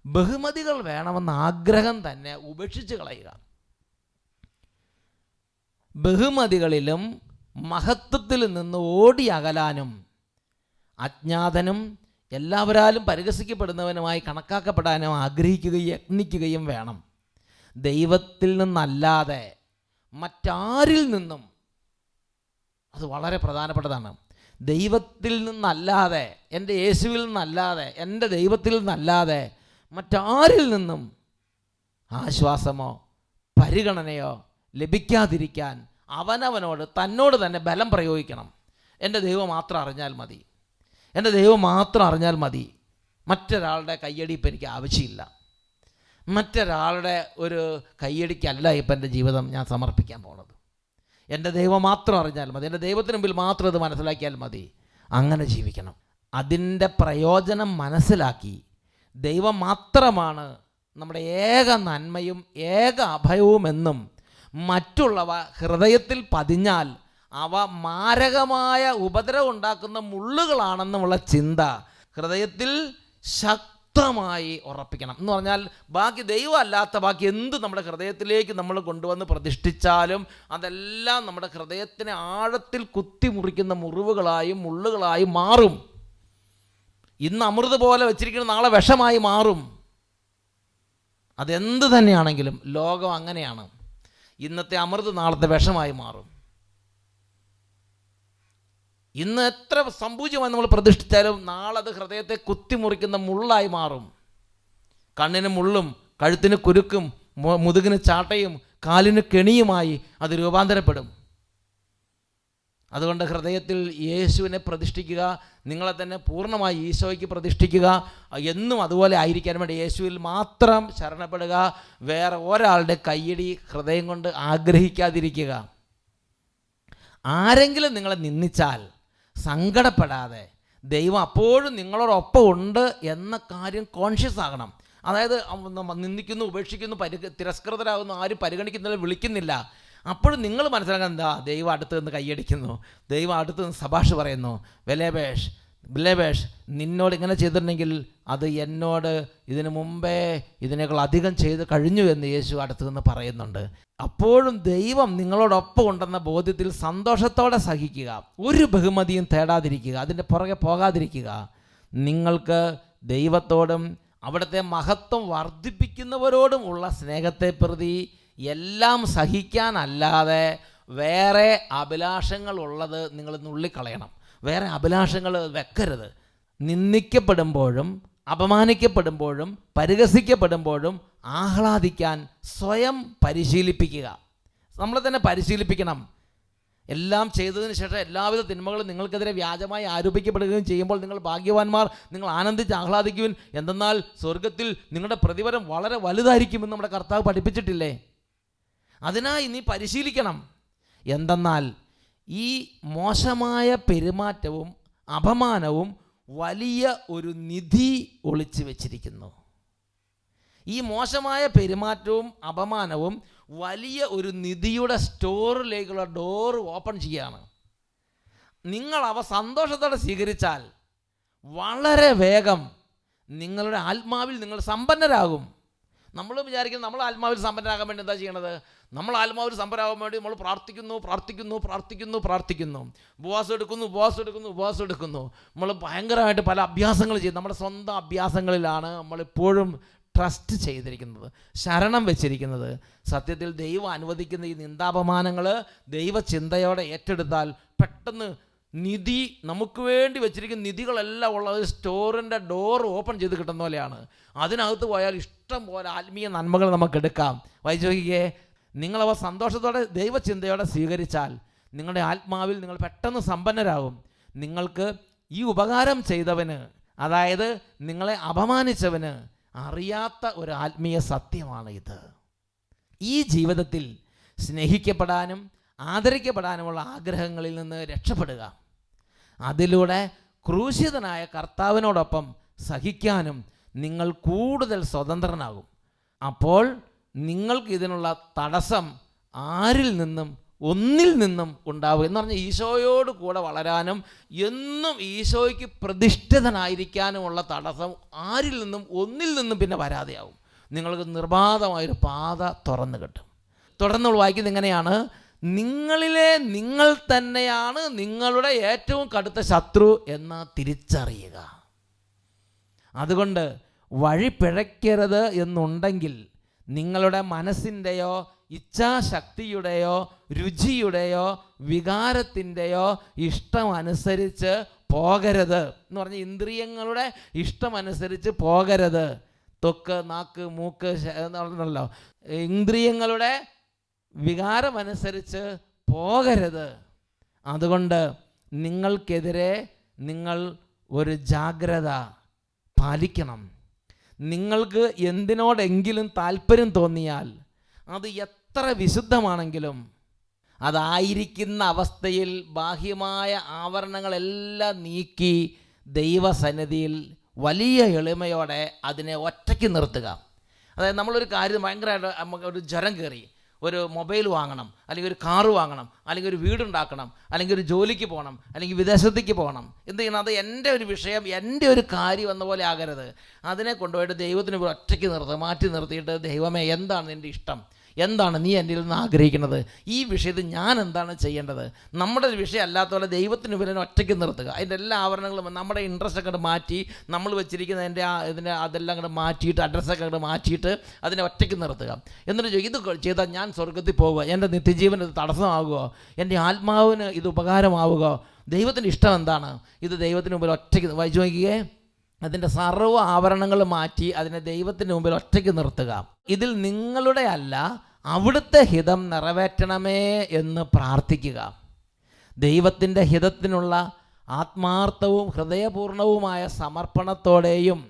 ബഹുമതികൾ വേണമെന്ന ആഗ്രഹം തന്നെ ഉപേക്ഷിച്ച് കളയുക. ബഹുമതികളിലും മഹത്വത്തിൽ നിന്ന് ഓടി അകലാനും അജ്ഞാതനും എല്ലാവരാലും പരിഹസിക്കപ്പെടുന്നവനുമായി കണക്കാക്കപ്പെടാനും ആഗ്രഹിക്കുകയും യത്നിക്കുകയും വേണം. ദൈവത്തിൽ നിന്നല്ലാതെ മറ്റാരിൽ നിന്നും, അത് വളരെ പ്രധാനപ്പെട്ടതാണ്, ദൈവത്തിൽ നിന്നല്ലാതെ, എൻ്റെ യേശുവിൽ നിന്നല്ലാതെ, എൻ്റെ ദൈവത്തിൽ നിന്നല്ലാതെ മറ്റാരിൽ നിന്നും ആശ്വാസമോ പരിഗണനയോ ലഭിക്കാതിരിക്കാൻ അവനവനോട് തന്നോട് തന്നെ ബലം പ്രയോഗിക്കണം. എൻ്റെ ദൈവം മാത്രം അറിഞ്ഞാൽ മതി, എൻ്റെ ദൈവം മാത്രം അറിഞ്ഞാൽ മതി. മറ്റൊരാളുടെ കയ്യടി ഇപ്പം എനിക്ക് ആവശ്യമില്ല. മറ്റൊരാളുടെ ഒരു കയ്യടിക്കല്ല ഇപ്പം എൻ്റെ ജീവിതം ഞാൻ സമർപ്പിക്കാൻ പോണത്. എൻ്റെ ദൈവം മാത്രം അറിഞ്ഞാൽ മതി, എൻ്റെ ദൈവത്തിന് മുമ്പിൽ മാത്രം ഇത് മനസ്സിലാക്കിയാൽ മതി. അങ്ങനെ ജീവിക്കണം. അതിൻ്റെ പ്രയോജനം മനസ്സിലാക്കി ദൈവം മാത്രമാണ് നമ്മുടെ ഏക നന്മയും ഏക അഭയവുമെന്നും മറ്റുള്ളവ ഹൃദയത്തിൽ പതിഞ്ഞാൽ അവ മാരകമായ ഉപദ്രവം ഉണ്ടാക്കുന്ന മുള്ളുകളാണെന്നുമുള്ള ചിന്ത ഹൃദയത്തിൽ ശക്തമായി ഉറപ്പിക്കണം. എന്ന് പറഞ്ഞാൽ ബാക്കി ദൈവം അല്ലാത്ത ബാക്കി എന്ത് നമ്മുടെ ഹൃദയത്തിലേക്ക് നമ്മൾ കൊണ്ടുവന്ന് പ്രതിഷ്ഠിച്ചാലും അതെല്ലാം നമ്മുടെ ഹൃദയത്തിനെ ആഴത്തിൽ കുത്തിമുറിക്കുന്ന മുറിവുകളായും മുള്ളുകളായും മാറും. ഇന്ന് അമൃത് പോലെ വെച്ചിരിക്കുന്ന നാളെ വിഷമായി മാറും. അതെന്ത് തന്നെയാണെങ്കിലും ലോകം അങ്ങനെയാണ്. ഇന്നത്തെ അമൃത് നാളത്തെ വിഷമായി മാറും. ഇന്ന് എത്ര സമ്പൂജ്യമായി നമ്മൾ പ്രതിഷ്ഠിച്ചാലും നാളെ അത് ഹൃദയത്തെ കുത്തിമുറിക്കുന്ന മുള്ളായി മാറും. കണ്ണിന് മുള്ളും കഴുത്തിന് കുരുക്കും മുതുകിന് ചാട്ടയും കാലിന് കെണിയുമായി അത് രൂപാന്തരപ്പെടും. അതുകൊണ്ട് ഹൃദയത്തിൽ യേശുവിനെ പ്രതിഷ്ഠിക്കുക, നിങ്ങളെ തന്നെ പൂർണ്ണമായി ഈശോയ്ക്ക് പ്രതിഷ്ഠിക്കുക. എന്നും അതുപോലെ ആയിരിക്കാൻ വേണ്ടി യേശുവിൽ മാത്രം ശരണപ്പെടുക. വേറെ ഒരാളുടെ കയ്യടി ഹൃദയം കൊണ്ട് ആഗ്രഹിക്കാതിരിക്കുക. ആരെങ്കിലും നിങ്ങളെ നിന്ദിച്ചാൽ സങ്കടപ്പെടാതെ ദൈവം അപ്പോഴും നിങ്ങളോടൊപ്പം ഉണ്ട് എന്ന കാര്യം കോൺഷ്യസ് ആകണം. അതായത് നിന്ദിക്കുന്നു, ഉപേക്ഷിക്കുന്നു, തിരസ്കൃതരാകുന്നു, ആരും പരിഗണിക്കുന്നില്ല, വിളിക്കുന്നില്ല. അപ്പോഴും നിങ്ങൾ മനസ്സിലാക്കാൻ എന്താ, ദൈവം അടുത്ത് നിന്ന് കൈയടിക്കുന്നു, ദൈവം അടുത്ത് നിന്ന് സബാഷ് പറയുന്നു. ബിലേബേഷ് നിന്നോട് ഇങ്ങനെ ചെയ്തിട്ടുണ്ടെങ്കിൽ അത് എന്നോട് ഇതിനു മുമ്പേ ഇതിനേക്കാൾ അധികം ചെയ്ത് കഴിഞ്ഞു എന്ന് യേശു അടുത്ത് നിന്ന് പറയുന്നുണ്ട്. അപ്പോഴും ദൈവം നിങ്ങളോടൊപ്പം ഉണ്ടെന്ന ബോധ്യത്തിൽ സന്തോഷത്തോടെ സഹിക്കുക. ഒരു ബഹുമതിയും തേടാതിരിക്കുക, അതിൻ്റെ പുറകെ പോകാതിരിക്കുക. നിങ്ങൾക്ക് ദൈവത്തോടും അവിടുത്തെ മഹത്വം വർദ്ധിപ്പിക്കുന്നവരോടും ഉള്ള സ്നേഹത്തെ പ്രതി എല്ലാം സഹിക്കാനല്ലാതെ വേറെ അഭിലാഷങ്ങളുള്ളത് നിങ്ങൾ നുള്ളിക്കളയണം. വേറെ അഭിലാഷങ്ങൾ വെക്കരുത്. നിന്ദിക്കപ്പെടുമ്പോഴും അപമാനിക്കപ്പെടുമ്പോഴും പരിഹസിക്കപ്പെടുമ്പോഴും ആഹ്ലാദിക്കാൻ സ്വയം പരിശീലിപ്പിക്കുക. നമ്മളെ തന്നെ പരിശീലിപ്പിക്കണം. എല്ലാം ചെയ്തതിന് ശേഷം എല്ലാവിധ തിന്മകളും നിങ്ങൾക്കെതിരെ വ്യാജമായി ആരോപിക്കപ്പെടുകയും ചെയ്യുമ്പോൾ നിങ്ങൾ ഭാഗ്യവാന്മാർ, നിങ്ങൾ ആനന്ദിച്ച് ആഹ്ലാദിക്കുവിൻ. എന്തെന്നാൽ സ്വർഗത്തിൽ നിങ്ങളുടെ പ്രതിഫലം വളരെ വലുതായിരിക്കുമെന്ന് നമ്മുടെ കർത്താവ് പഠിപ്പിച്ചിട്ടില്ലേ? അതിനായി നീ പരിശീലിക്കണം. എന്തെന്നാൽ ഈ മോശമായ പെരുമാറ്റവും അപമാനവും വലിയ ഒരു നിധി ഒളിച്ചു വച്ചിരിക്കുന്നു. ഈ മോശമായ പെരുമാറ്റവും അപമാനവും വലിയ ഒരു നിധിയുടെ സ്റ്റോറിലേക്കുള്ള ഡോർ ഓപ്പൺ ചെയ്യുകയാണ്. നിങ്ങൾ അവ സന്തോഷത്തോടെ സ്വീകരിച്ചാൽ വളരെ വേഗം നിങ്ങളുടെ ആത്മാവിൽ നിങ്ങൾ സമ്പന്നരാകും. നമ്മൾ വിചാരിക്കുന്നത് നമ്മൾ ആത്മാവിൽ സമ്പന്നരാകാൻ വേണ്ടി എന്താ ചെയ്യണത്? നമ്മൾ ആത്മാവിൽ സമ്പന്നരാകാൻ വേണ്ടി നമ്മൾ പ്രാർത്ഥിക്കുന്നു, ഉപവാസം എടുക്കുന്നു. നമ്മൾ ഭയങ്കരമായിട്ട് പല അഭ്യാസങ്ങൾ ചെയ്യും. നമ്മുടെ സ്വന്തം അഭ്യാസങ്ങളിലാണ് നമ്മളിപ്പോഴും ട്രസ്റ്റ് ചെയ്തിരിക്കുന്നത്, ശരണം വെച്ചിരിക്കുന്നത്. സത്യത്തിൽ ദൈവം അനുവദിക്കുന്ന ഈ നിന്ദാപമാനങ്ങൾ ദൈവചിന്തയോടെ ഏറ്റെടുത്താൽ പെട്ടെന്ന് നിധി, നമുക്ക് വേണ്ടി വെച്ചിരിക്കുന്ന നിധികളെല്ലാം ഉള്ളത് സ്റ്റോറിൻ്റെ ഡോർ ഓപ്പൺ ചെയ്ത് കിട്ടുന്ന പോലെയാണ്. അതിനകത്ത് പോയാൽ ഇഷ്ടം പോലെ ആത്മീയ നന്മകൾ നമുക്ക് എടുക്കാം. വായിച്ചോക്കിക്കേ, നിങ്ങളവ സന്തോഷത്തോടെ ദൈവചിന്തയോടെ സ്വീകരിച്ചാൽ നിങ്ങളുടെ ആത്മാവിൽ നിങ്ങൾ പെട്ടെന്ന് സമ്പന്നരാകും. നിങ്ങൾക്ക് ഈ ഉപകാരം ചെയ്തവന്, അതായത് നിങ്ങളെ അപമാനിച്ചവന് അറിയാത്ത ഒരു ആത്മീയ സത്യമാണ് ഇത്. ഈ ജീവിതത്തിൽ സ്നേഹിക്കപ്പെടാനും ആദരിക്കപ്പെടാനുമുള്ള ആഗ്രഹങ്ങളിൽ നിന്ന് രക്ഷപ്പെടുക. അതിലൂടെ ക്രൂശിതനായ കർത്താവിനോടൊപ്പം സഹിക്കാനും നിങ്ങൾ കൂടുതൽ സ്വതന്ത്രനാകും. അപ്പോൾ നിങ്ങൾക്ക് ഇതിനുള്ള തടസ്സം ആരിൽ നിന്നും ഒന്നിൽ നിന്നും ഉണ്ടാവുക എന്ന് പറഞ്ഞാൽ ഈശോയോട് കൂടെ വളരാനും എന്നും ഈശോയ്ക്ക് പ്രതിഷ്ഠിതനായിരിക്കാനുമുള്ള തടസ്സം ആരിൽ നിന്നും ഒന്നിൽ നിന്നും പിന്നെ വരാതെയാവും. നിങ്ങൾക്ക് നിർബാധമായൊരു പാത തുറന്നു കിട്ടും. തുടർന്ന് വായിക്കുന്നത് ഇങ്ങനെയാണ്: നിങ്ങളിലെ നിങ്ങൾ തന്നെയാണ് നിങ്ങളുടെ ഏറ്റവും കടുത്ത ശത്രു എന്ന് തിരിച്ചറിയുക. അതുകൊണ്ട് വഴി പിഴയ്ക്കരുത് എന്നുണ്ടെങ്കിൽ നിങ്ങളുടെ മനസ്സിൻ്റെയോ ഇച്ഛാശക്തിയുടെയോ രുചിയുടെയോ വികാരത്തിൻ്റെയോ ഇഷ്ടമനുസരിച്ച് പോകരുത് എന്ന് പറഞ്ഞാൽ ഇന്ദ്രിയങ്ങളുടെ ഇഷ്ടമനുസരിച്ച് പോകരുത്. ത്വക്ക്, നാക്ക്, മൂക്ക് എന്നല്ലോ, ഇന്ദ്രിയങ്ങളുടെ വികാരമനുസരിച്ച് പോകരുത്. അതുകൊണ്ട് നിങ്ങൾക്കെതിരെ നിങ്ങൾ ഒരു ജാഗ്രത പാലിക്കണം. നിങ്ങൾക്ക് എന്തിനോടെങ്കിലും താല്പര്യം തോന്നിയാൽ അത് എത്ര വിശുദ്ധമാണെങ്കിലും അതായിരിക്കുന്ന അവസ്ഥയിൽ ബാഹ്യമായ ആവരണങ്ങളെല്ലാം നീക്കി ദൈവസന്നിധിയിൽ വലിയ എളിമയോടെ അതിനെ ഒറ്റയ്ക്ക് നിർത്തുക. അതായത് നമ്മളൊരു കാര്യം ഭയങ്കരമായിട്ട് നമുക്ക് ഒരു ജ്വരം കയറി, ഒരു മൊബൈൽ വാങ്ങണം, അല്ലെങ്കിൽ ഒരു കാറ് വാങ്ങണം, അല്ലെങ്കിൽ ഒരു വീടുണ്ടാക്കണം, അല്ലെങ്കിൽ ഒരു ജോലിക്ക് പോകണം, അല്ലെങ്കിൽ വിദേശത്തേക്ക് പോകണം. എന്ത് ചെയ്യണം? അത് എൻ്റെ ഒരു വിഷയം, എൻ്റെ ഒരു കാര്യം എന്ന പോലെ ആകരുത്. അതിനെ കൊണ്ടുപോയിട്ട് ദൈവത്തിന് ഒറ്റയ്ക്ക് മാറ്റി നിർത്തിയിട്ട്, ദൈവമേ എന്താണ് നിൻ്റെ ഇഷ്ടം, എന്താണ് നീ എൻ്റെ നിന്ന് ആഗ്രഹിക്കുന്നത്, ഈ വിഷയത്തിൽ ഞാൻ എന്താണ് ചെയ്യേണ്ടത്? നമ്മുടെ ഒരു വിഷയം അല്ലാത്തപോലെ ദൈവത്തിന് ഇവരെ ഒറ്റയ്ക്ക് നിർത്തുക. അതിൻ്റെ എല്ലാ ആവരണങ്ങളും നമ്മുടെ ഇൻട്രസ്റ്റ് ഒക്കെ മാറ്റി, നമ്മൾ വെച്ചിരിക്കുന്ന ഇതിൻ്റെ അതെല്ലാം അങ്ങോട്ട് മാറ്റിയിട്ട്, അഡ്രസ്സൊക്കെ അങ്ങോട്ട് മാറ്റിയിട്ട് അതിനെ ഒറ്റയ്ക്ക് നിർത്തുക. എന്നിട്ട് ഇത് ചെയ്താൽ ഞാൻ സ്വർഗത്തിൽ പോവുക, എൻ്റെ നിത്യജീവന് ഇത് തടസ്സമാകുമോ, എൻ്റെ ആത്മാവിന് ഇത് ഉപകാരമാവുകയോ, ദൈവത്തിൻ്റെ ഇഷ്ടം എന്താണ്? ഇത് ദൈവത്തിന് മുമ്പിൽ ഒറ്റയ്ക്ക് വായിച്ചു നോക്കിയേ. അതിൻ്റെ സർവ്വ ആവരണങ്ങൾ മാറ്റി അതിനെ ദൈവത്തിൻ്റെ മുമ്പിൽ ഒറ്റയ്ക്ക് നിർത്തുക. ഇതിൽ നിങ്ങളുടെ അല്ല അവിടുത്തെ ഹിതം നിറവേറ്റണമേ എന്ന് പ്രാർത്ഥിക്കുക. ദൈവത്തിൻ്റെ ഹിതത്തിനുള്ള ആത്മാർത്ഥവും ഹൃദയപൂർണവുമായ സമർപ്പണത്തോടെയും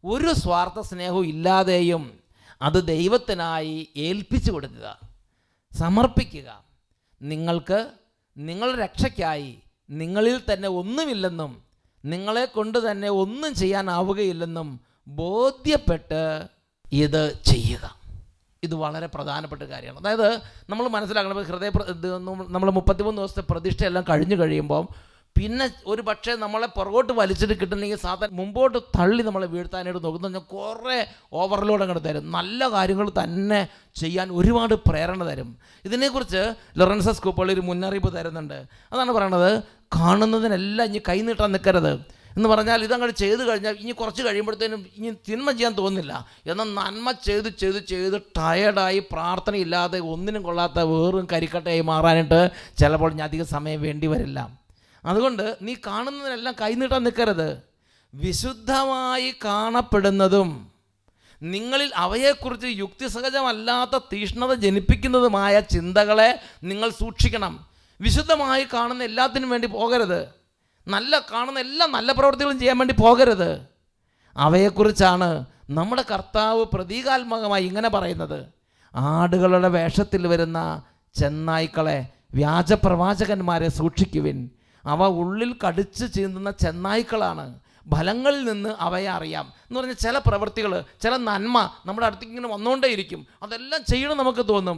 ഒരു സ്വാർത്ഥ സ്നേഹവും ഇല്ലാതെയും അത് ദൈവത്തിനായി ഏൽപ്പിച്ചു കൊടുക്കുക, സമർപ്പിക്കുക. നിങ്ങൾക്ക് നിങ്ങളുടെ രക്ഷയ്ക്കായി നിങ്ങളിൽ തന്നെ ഒന്നുമില്ലെന്നും നിങ്ങളെ കൊണ്ട് തന്നെ ഒന്നും ചെയ്യാനാവുകയില്ലെന്നും ബോധ്യപ്പെട്ട് ഇത് ചെയ്യുക. ഇത് വളരെ പ്രധാനപ്പെട്ട കാര്യമാണ്. അതായത് നമ്മൾ മനസ്സിലാക്കണം, നമ്മൾ 33 ദിവസത്തെ പ്രതിഷ്ഠയെല്ലാം കഴിഞ്ഞു കഴിയുമ്പോൾ പിന്നെ ഒരു പക്ഷേ നമ്മളെ പുറകോട്ട് വലിച്ചിട്ട് കിട്ടുന്നെങ്കിൽ സാധാരണ മുമ്പോട്ട് തള്ളി നമ്മളെ വീഴ്ത്താനായിട്ട് നോക്കുന്ന കുറേ ഓവർലോഡ് അങ്ങോട്ട് തരും. നല്ല കാര്യങ്ങൾ തന്നെ ചെയ്യാൻ ഒരുപാട് പ്രേരണ തരും. ഇതിനെക്കുറിച്ച് ലോറൻസ് സ്കൂപ്പള്ളി ഒരു മുന്നറിയിപ്പ് തരുന്നുണ്ട്. അതാണ് പറയണത്, കാണുന്നതിനെല്ലാം ഇനി കൈ നീട്ടാൻ നിൽക്കരുത് എന്ന് പറഞ്ഞാൽ ഇതങ്ങോട്ട് ചെയ്ത് കഴിഞ്ഞാൽ ഇനി കുറച്ച് കഴിയുമ്പോഴത്തേനും ഇനി തിന്മ ചെയ്യാൻ തോന്നുന്നില്ല. എന്നാൽ നന്മ ചെയ്ത് ടയേർഡായി പ്രാർത്ഥനയില്ലാതെ ഒന്നിനും കൊള്ളാത്ത വേറും കരിക്കട്ടയായി മാറാനായിട്ട് ചിലപ്പോൾ ഞാൻ അധികം സമയം വേണ്ടി വരില്ല. അതുകൊണ്ട് നീ കാണുന്നതിനെല്ലാം കൈനീട്ടാൻ നിൽക്കരുത്. വിശുദ്ധമായി കാണപ്പെടുന്നതും നിങ്ങളിൽ അവയെക്കുറിച്ച് യുക്തിസഹജമല്ലാത്ത തീഷ്ണത ജനിപ്പിക്കുന്നതുമായ ചിന്തകളെ നിങ്ങൾ സൂക്ഷിക്കണം. വിശുദ്ധമായി കാണുന്ന എല്ലാത്തിനും വേണ്ടി പോകരുത്. കാണുന്ന എല്ലാ നല്ല പ്രവൃത്തികളും ചെയ്യാൻ വേണ്ടി പോകരുത്. അവയെക്കുറിച്ചാണ് നമ്മുടെ കർത്താവ് പ്രതീകാത്മകമായി ഇങ്ങനെ പറയുന്നത്: ആടുകളുടെ വേഷത്തിൽ വരുന്ന ചെന്നായ്ക്കളെ, വ്യാജപ്രവാചകന്മാരെ സൂക്ഷിക്കുവിൻ. അവ ഉള്ളിൽ കടിച്ച് ചീന്തുന്ന ചെന്നായ്ക്കളാണ്. ഫലങ്ങളിൽ നിന്ന് അവയെ അറിയാം എന്ന് പറഞ്ഞാൽ ചില പ്രവൃത്തികൾ, ചില നന്മ നമ്മുടെ അടുത്തേക്ക് ഇങ്ങനെ വന്നുകൊണ്ടേയിരിക്കും. അതെല്ലാം ചെയ്യണം നമുക്ക് തോന്നും.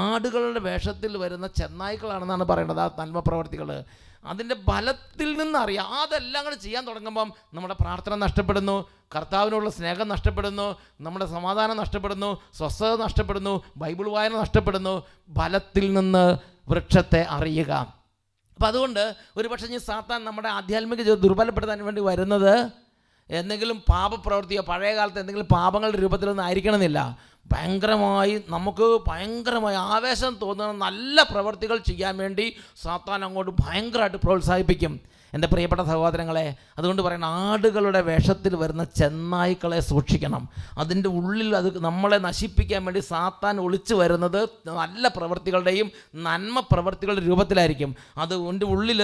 ആടുകളുടെ വേഷത്തിൽ വരുന്ന ചെന്നായ്ക്കളാണെന്നാണ് പറയുന്നത് ആ നന്മ പ്രവൃത്തികൾ. അതിൻ്റെ ഫലത്തിൽ നിന്നറിയാം. അതെല്ലാം കൂടെ ചെയ്യാൻ തുടങ്ങുമ്പം നമ്മുടെ പ്രാർത്ഥന നഷ്ടപ്പെടുന്നു, കർത്താവിനുള്ള സ്നേഹം നഷ്ടപ്പെടുന്നു, നമ്മുടെ സമാധാനം നഷ്ടപ്പെടുന്നു, സ്വസ്ഥത നഷ്ടപ്പെടുന്നു, ബൈബിൾ വായന നഷ്ടപ്പെടുന്നു. ഫലത്തിൽ നിന്ന് വൃക്ഷത്തെ അറിയുക. അപ്പം അതുകൊണ്ട് ഒരുപക്ഷെ ഈ സാത്താൻ നമ്മുടെ ആധ്യാത്മിക ജീവിതം ദുർബലപ്പെടുത്താൻ വേണ്ടി വരുന്നത് എന്തെങ്കിലും പാപപ്രവൃത്തിയോ പഴയ കാലത്ത് എന്തെങ്കിലും പാപങ്ങളുടെ രൂപത്തിലൊന്നും ആയിരിക്കണമെന്നില്ല. നമുക്ക് ഭയങ്കരമായി ആവേശം തോന്നുന്ന നല്ല പ്രവൃത്തികൾ ചെയ്യാൻ വേണ്ടി സാത്താൻ അങ്ങോട്ട് ഭയങ്കരമായിട്ട് പ്രോത്സാഹിപ്പിക്കും. എൻ്റെ പ്രിയപ്പെട്ട സഹോദരങ്ങളെ, അതുകൊണ്ട് പറയുന്ന ആടുകളുടെ വേഷത്തിൽ വരുന്ന ചെന്നായ്ക്കളെ സൂക്ഷിക്കണം. അതിൻ്റെ ഉള്ളിൽ അത് നമ്മളെ നശിപ്പിക്കാൻ വേണ്ടി സാത്താൻ ഒളിച്ചു വരുന്നത് നല്ല പ്രവൃത്തികളുടെയും നന്മ പ്രവൃത്തികളുടെ രൂപത്തിലായിരിക്കും. അത് എൻ്റെ ഉള്ളിൽ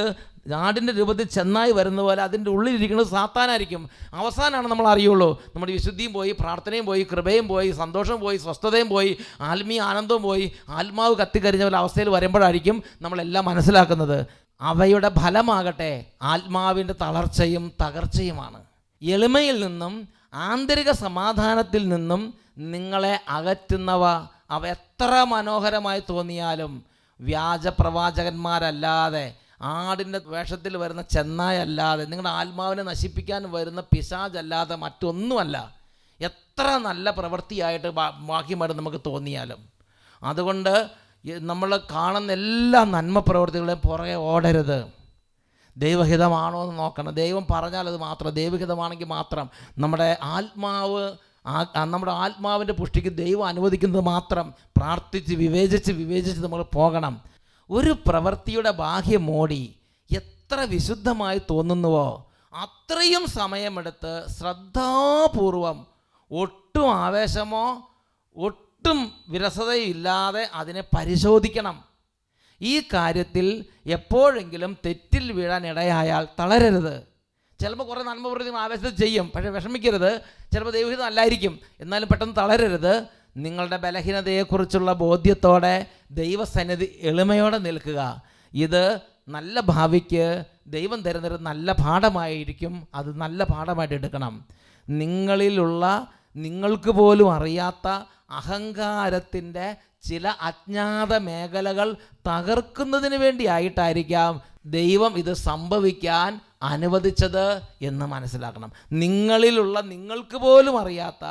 ആടിൻ്റെ രൂപത്തിൽ ചെന്നായി വരുന്ന പോലെ അതിൻ്റെ ഉള്ളിലിരിക്കുന്നത് സാത്താനായിരിക്കും. അവസാനമാണ് നമ്മൾ അറിയുള്ളൂ. നമ്മുടെ വിശുദ്ധിയും പോയി, പ്രാർത്ഥനയും പോയി, കൃപയും പോയി, സന്തോഷം പോയി, സ്വസ്ഥതയും പോയി, ആത്മീയ ആനന്ദവും പോയി, ആത്മാവ് കത്തിക്കരിഞ്ഞ പോലെ അവസ്ഥയിൽ വരുമ്പോഴായിരിക്കും നമ്മളെല്ലാം മനസ്സിലാക്കുന്നത്. അവയുടെ ഫലമാകട്ടെ ആത്മാവിൻ്റെ തളർച്ചയും തകർച്ചയുമാണ്. എളിമയിൽ നിന്നും ആന്തരിക സമാധാനത്തിൽ നിന്നും നിങ്ങളെ അകറ്റുന്നവ അവ എത്ര മനോഹരമായി തോന്നിയാലും വ്യാജപ്രവാചകന്മാരല്ലാതെ, ആടിൻ്റെ വേഷത്തിൽ വരുന്ന ചെന്നായല്ലാതെ, നിങ്ങളുടെ ആത്മാവിനെ നശിപ്പിക്കാൻ വരുന്ന പിശാചല്ലാതെ മറ്റൊന്നുമല്ല. എത്ര നല്ല പ്രവൃത്തിയായിട്ട് ബാക്കിമായിട്ട് നമുക്ക് തോന്നിയാലും. അതുകൊണ്ട് നമ്മൾ കാണുന്ന എല്ലാ നന്മ പ്രവൃത്തികളെയും പുറകെ ഓടരുത്. ദൈവഹിതമാണോ എന്ന് നോക്കണം. ദൈവം പറഞ്ഞാൽ അത് മാത്രം, ദൈവഹിതമാണെങ്കിൽ മാത്രം. നമ്മുടെ ആത്മാവിൻ്റെ പുഷ്ടിക്ക് ദൈവം അനുവദിക്കുന്നത് മാത്രം പ്രാർത്ഥിച്ച് വിവേചിച്ച് നമ്മൾ പോകണം. ഒരു പ്രവൃത്തിയുടെ ബാഹ്യമോടി എത്ര വിശുദ്ധമായി തോന്നുന്നുവോ അത്രയും സമയമെടുത്ത് ശ്രദ്ധാപൂർവം, ഒട്ടും ആവേശമോ ഒട്ടും വിരസതയില്ലാതെ അതിനെ പരിശോധിക്കണം. ഈ കാര്യത്തിൽ എപ്പോഴെങ്കിലും തെറ്റിൽ വീഴാൻ ഇടയായാൽ തളരരുത്. ചിലപ്പോൾ കുറേ നന്മ പ്രവൃത്തികൾ ആവേശത്തിൽ ചെയ്യും, പക്ഷേ വിഷമിക്കരുത്. ചിലപ്പോൾ ദൈവഹിതം അല്ലായിരിക്കും, എന്നാലും പെട്ടെന്ന് തളരരുത്. നിങ്ങളുടെ ബലഹീനതയെക്കുറിച്ചുള്ള ബോധ്യത്തോടെ ദൈവസന്നിധി എളിമയോടെ നിൽക്കുക. ഇത് നല്ല ഭാവിക്ക് ദൈവം തരുന്നൊരു നല്ല പാഠമായിരിക്കും. അത് നല്ല പാഠമായിട്ട് എടുക്കണം. നിങ്ങളിലുള്ള നിങ്ങൾക്ക് പോലും അറിയാത്ത അഹങ്കാരത്തിൻ്റെ ചില അജ്ഞാത മേഖലകൾ തകർക്കുന്നതിന് വേണ്ടിയായിട്ടായിരിക്കാം ദൈവം ഇത് സംഭവിക്കാൻ അനുവദിച്ചത് എന്ന് മനസ്സിലാക്കണം. നിങ്ങളിലുള്ള നിങ്ങൾക്ക് പോലും അറിയാത്ത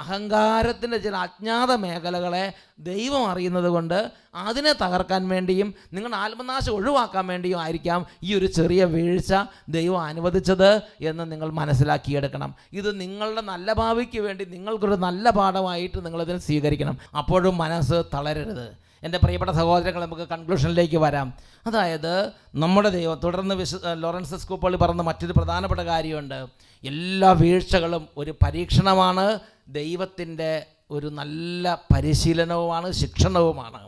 അഹങ്കാരത്തിൻ്റെ ചില അജ്ഞാത മേഖലകളെ ദൈവം അറിയുന്നത് കൊണ്ട് അതിനെ തകർക്കാൻ വേണ്ടിയും നിങ്ങളുടെ ആത്മനാശം ഒഴിവാക്കാൻ വേണ്ടിയും ആയിരിക്കാം ഈ ഒരു ചെറിയ വീഴ്ച ദൈവം അനുവദിച്ചത് എന്ന് നിങ്ങൾ മനസ്സിലാക്കിയെടുക്കണം. ഇത് നിങ്ങളുടെ നല്ല ഭാവിക്ക് വേണ്ടി നിങ്ങൾക്കൊരു നല്ല പാഠമായിട്ട് നിങ്ങളതിനെ സ്വീകരിക്കണം. അപ്പോഴും മനസ്സ് തളരരുത്. എൻ്റെ പ്രിയപ്പെട്ട സഹോദരങ്ങൾ, നമുക്ക് കൺക്ലൂഷനിലേക്ക് വരാം. അതായത് നമ്മുടെ ദൈവം തുടർന്ന് ലോറൻസ് സ്കൂപ്പള്ളി പറഞ്ഞ മറ്റൊരു പ്രധാനപ്പെട്ട കാര്യമുണ്ട്. എല്ലാ വീഴ്ചകളും ഒരു പരീക്ഷണമാണ്, ദൈവത്തിൻ്റെ ഒരു നല്ല പരിശീലനവുമാണ്, ശിക്ഷണവുമാണ്.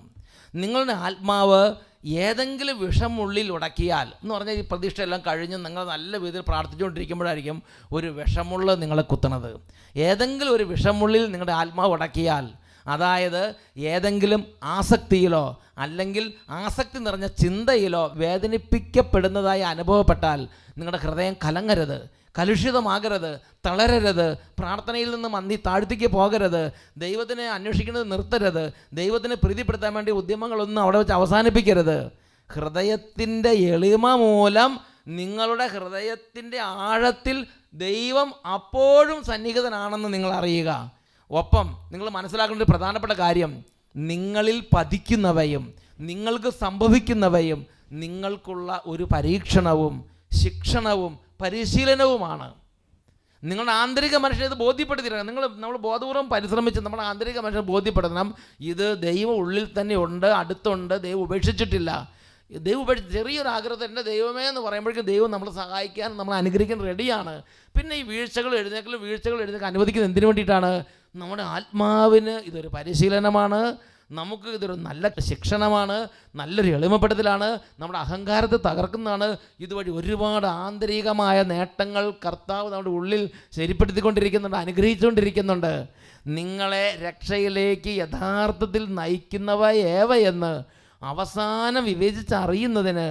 നിങ്ങളുടെ ആത്മാവ് ഏതെങ്കിലും വിഷം ഉള്ളിൽ ഉടക്കിയാൽ എന്ന് പറഞ്ഞാൽ ഈ പ്രതിഷ്ഠയെല്ലാം കഴിഞ്ഞ് നിങ്ങൾ നല്ല വിധത്തിൽ പ്രാർത്ഥിച്ചുകൊണ്ടിരിക്കുമ്പോഴായിരിക്കും ഒരു വിഷമുള്ള നിങ്ങളെ കുത്തണത്. ഏതെങ്കിലും ഒരു വിഷമുള്ളിൽ നിങ്ങളുടെ ആത്മാവ് ഉടക്കിയാൽ, അതായത് ഏതെങ്കിലും ആസക്തിയിലോ അല്ലെങ്കിൽ ആസക്തി നിറഞ്ഞ ചിന്തയിലോ വേദനിപ്പിക്കപ്പെടുന്നതായി അനുഭവപ്പെട്ടാൽ നിങ്ങളുടെ ഹൃദയം കലങ്ങരുത്, കലുഷിതമാകരുത്, തളരരുത്, പ്രാർത്ഥനയിൽ നിന്ന് മന്ദി താഴ്ത്തിക്ക് പോകരുത്, ദൈവത്തിനെ അന്വേഷിക്കുന്നത് നിർത്തരുത്, ദൈവത്തിനെ പ്രീതിപ്പെടുത്താൻ വേണ്ടി ഉദ്യമങ്ങളൊന്നും അവിടെ വെച്ച് അവസാനിപ്പിക്കരുത്. ഹൃദയത്തിൻ്റെ എളിമ മൂലം നിങ്ങളുടെ ഹൃദയത്തിൻ്റെ ആഴത്തിൽ ദൈവം അപ്പോഴും സന്നിഹിതനാണെന്ന് നിങ്ങൾ അറിയുക. ഒപ്പം നിങ്ങൾ മനസ്സിലാക്കേണ്ട ഒരു പ്രധാനപ്പെട്ട കാര്യം, നിങ്ങളിൽ പതിക്കുന്നവയും നിങ്ങൾക്ക് സംഭവിക്കുന്നവയും നിങ്ങൾക്കുള്ള ഒരു പരീക്ഷണവും ശിക്ഷണവും പരിശീലനവുമാണ്. നിങ്ങളുടെ ആന്തരിക മനുഷ്യനെ ഇത് ബോധ്യപ്പെടുത്തിയില്ല. നമ്മൾ ബോധപൂർവ്വം പരിശ്രമിച്ച് നമ്മുടെ ആന്തരിക മനുഷ്യനെ ബോധ്യപ്പെടുത്തണം, ഇത് ദൈവം ഉള്ളിൽ തന്നെ ഉണ്ട്, അടുത്തുണ്ട്, ദൈവം ഉപേക്ഷിച്ചിട്ടില്ല. ദൈവം ചെറിയൊരു ആഗ്രഹത്തിൽ എൻ്റെ ദൈവമേ എന്ന് പറയുമ്പോഴേക്കും ദൈവം നമ്മളെ സഹായിക്കാൻ, നമ്മളെ അനുഗ്രഹിക്കാൻ റെഡിയാണ്. പിന്നെ ഈ വീഴ്ചകൾ എഴുന്നേൽക്കാൻ അനുവദിക്കുന്നത് എന്തിനു വേണ്ടിയിട്ടാണ്? നമ്മുടെ ആത്മാവിന് ഇതൊരു പരിശീലനമാണ്, നമുക്ക് ഇതൊരു നല്ല ശിക്ഷണമാണ്, നല്ലൊരു എളിമപ്പെടുത്തലാണ്, നമ്മുടെ അഹങ്കാരത്തെ തകർക്കുന്നതാണ്. ഇതുവഴി ഒരുപാട് ആന്തരികമായ നേട്ടങ്ങൾ കർത്താവ് നമ്മുടെ ഉള്ളിൽ ശരിപ്പെടുത്തിക്കൊണ്ടിരിക്കുന്നുണ്ട്, അനുഗ്രഹിച്ചുകൊണ്ടിരിക്കുന്നുണ്ട്. നിങ്ങളെ രക്ഷയിലേക്ക് യഥാർത്ഥത്തിൽ നയിക്കുന്നവ ഏവയെന്ന് അവസാനം വിവേചിച്ചറിയുന്നതിന്,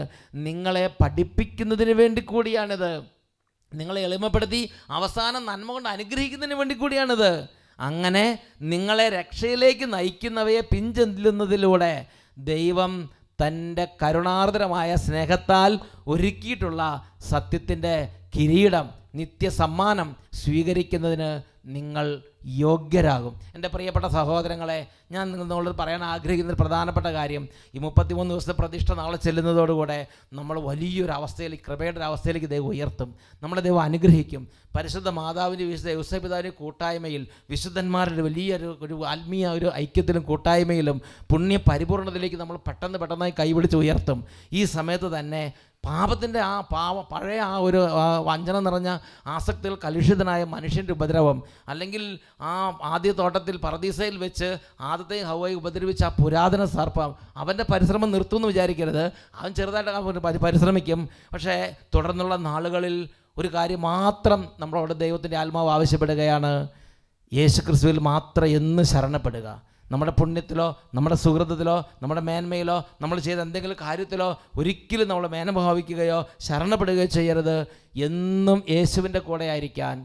നിങ്ങളെ പഠിപ്പിക്കുന്നതിന് വേണ്ടി കൂടിയാണിത്. നിങ്ങളെ എളിമപ്പെടുത്തി അവസാനം നന്മ കൊണ്ട് അനുഗ്രഹിക്കുന്നതിന് വേണ്ടി കൂടിയാണിത്. അങ്ങനെ നിങ്ങളെ രക്ഷയിലേക്ക് നയിക്കുന്നവയെ പിൻചെല്ലുന്നതിലൂടെ ദൈവം തൻ്റെ കരുണാർദ്രമായ സ്നേഹത്താൽ ഒരുക്കിയിട്ടുള്ള സത്യത്തിൻ്റെ കിരീടം, നിത്യസമ്മാനം സ്വീകരിക്കുന്നതിന് നിങ്ങൾ യോഗ്യരാകും. എൻ്റെ പ്രിയപ്പെട്ട സഹോദരങ്ങളെ, ഞാൻ നിങ്ങളോട് പറയാൻ ആഗ്രഹിക്കുന്ന ഒരു പ്രധാനപ്പെട്ട കാര്യം, ഈ 33 ദിവസത്തെ പ്രതിഷ്ഠ നാളെ ചെല്ലുന്നതോടുകൂടെ നമ്മൾ വലിയൊരു അവസ്ഥയിൽ, കൃപയുടെ ഒരു അവസ്ഥയിലേക്ക് ദൈവം ഉയർത്തും, നമ്മളെ ദൈവം അനുഗ്രഹിക്കും. പരിശുദ്ധ മാതാവിൻ്റെ വിശുദ്ധ ഔസേപിതാവിൻ്റെ കൂട്ടായ്മയിൽ, വിശുദ്ധന്മാരുടെ വലിയൊരു ആത്മീയ ഒരു ഐക്യത്തിലും കൂട്ടായ്മയിലും പുണ്യ പരിപൂർണതയിലേക്ക് നമ്മൾ പെട്ടെന്നായി കൈപിടിച്ച് ഉയർത്തും. ഈ സമയത്ത് തന്നെ പാപത്തിൻ്റെ പഴയ ഒരു വഞ്ചന നിറഞ്ഞ ആസക്തികൾ കലുഷിതനായ മനുഷ്യൻ്റെ ഉപദ്രവം, അല്ലെങ്കിൽ ആദ്യ തോട്ടത്തിൽ പർദീസയിൽ വെച്ച് ആദ്യത്തെയും ഹവ്വയെ ഉപദ്രവിച്ച ആ പുരാതന സർപ്പം, അവൻ്റെ പരിശ്രമം നിർത്തുമെന്ന് വിചാരിക്കരുത്. അവൻ ചെറുതായിട്ട് പരിശ്രമിക്കും. പക്ഷേ തുടർന്നുള്ള നാളുകളിൽ ഒരു കാര്യം മാത്രം നമ്മളോട് ദൈവത്തിൻ്റെ ആത്മാവ് ആവശ്യപ്പെടുകയാണ്, യേശുക്രിസ്തുവിൽ മാത്രം എന്ന് ശരണപ്പെടുക. നമ്മുടെ പുണ്യത്തിലോ നമ്മുടെ സുഹൃത്തത്തിലോ നമ്മുടെ മേന്മയിലോ നമ്മൾ ചെയ്ത എന്തെങ്കിലും കാര്യത്തിലോ ഒരിക്കലും നമ്മൾ മേനഭാവിക്കുകയോ ശരണപ്പെടുകയോ ചെയ്യരുത്. എന്നും യേശുവിൻ്റെ കൂടെ ആയിരിക്കാൻ,